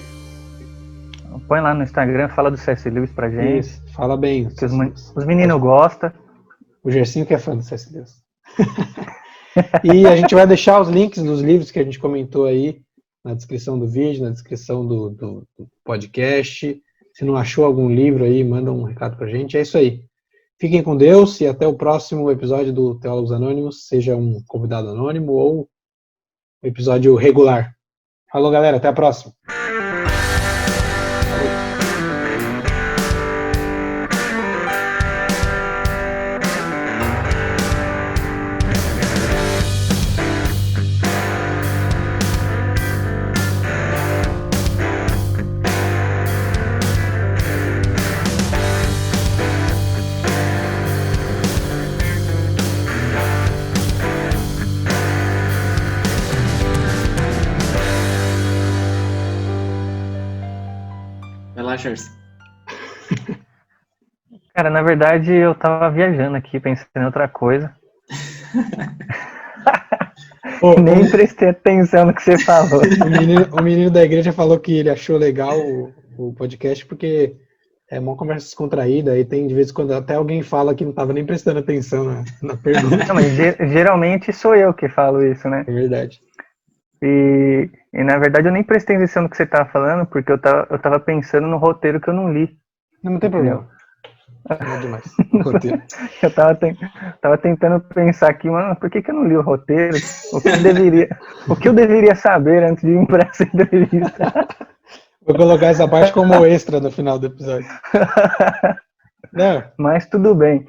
Põe lá no Instagram, fala do C.S. Lewis pra gente. Isso, fala bem. Que os meninos gostam. O Gersinho que é fã do C.S. Lewis. E a gente vai deixar os links dos livros que a gente comentou aí na descrição do vídeo, na descrição do podcast. Se não achou algum livro aí, manda um recado pra gente. É isso aí. Fiquem com Deus e até o próximo episódio do Teólogos Anônimos, seja um convidado anônimo ou um episódio regular. Falou, galera. Até a próxima. Cara, na verdade eu tava viajando aqui, pensando em outra coisa. Nem prestei atenção no que você falou. O menino da igreja falou que ele achou legal o podcast porque é uma conversa descontraída e tem de vez em quando até alguém fala que não tava nem prestando atenção na pergunta. Não, mas geralmente sou eu que falo isso, né? É verdade. E na verdade eu nem prestei atenção no que você tava falando, porque eu tava pensando no roteiro que eu não li. Não tem problema. Não é demais. Roteiro. Eu tava tentando pensar aqui, mano, por que eu não li o roteiro? O que eu deveria saber antes de ir para essa entrevista? Vou colocar essa parte como extra no final do episódio. Não. Mas tudo bem.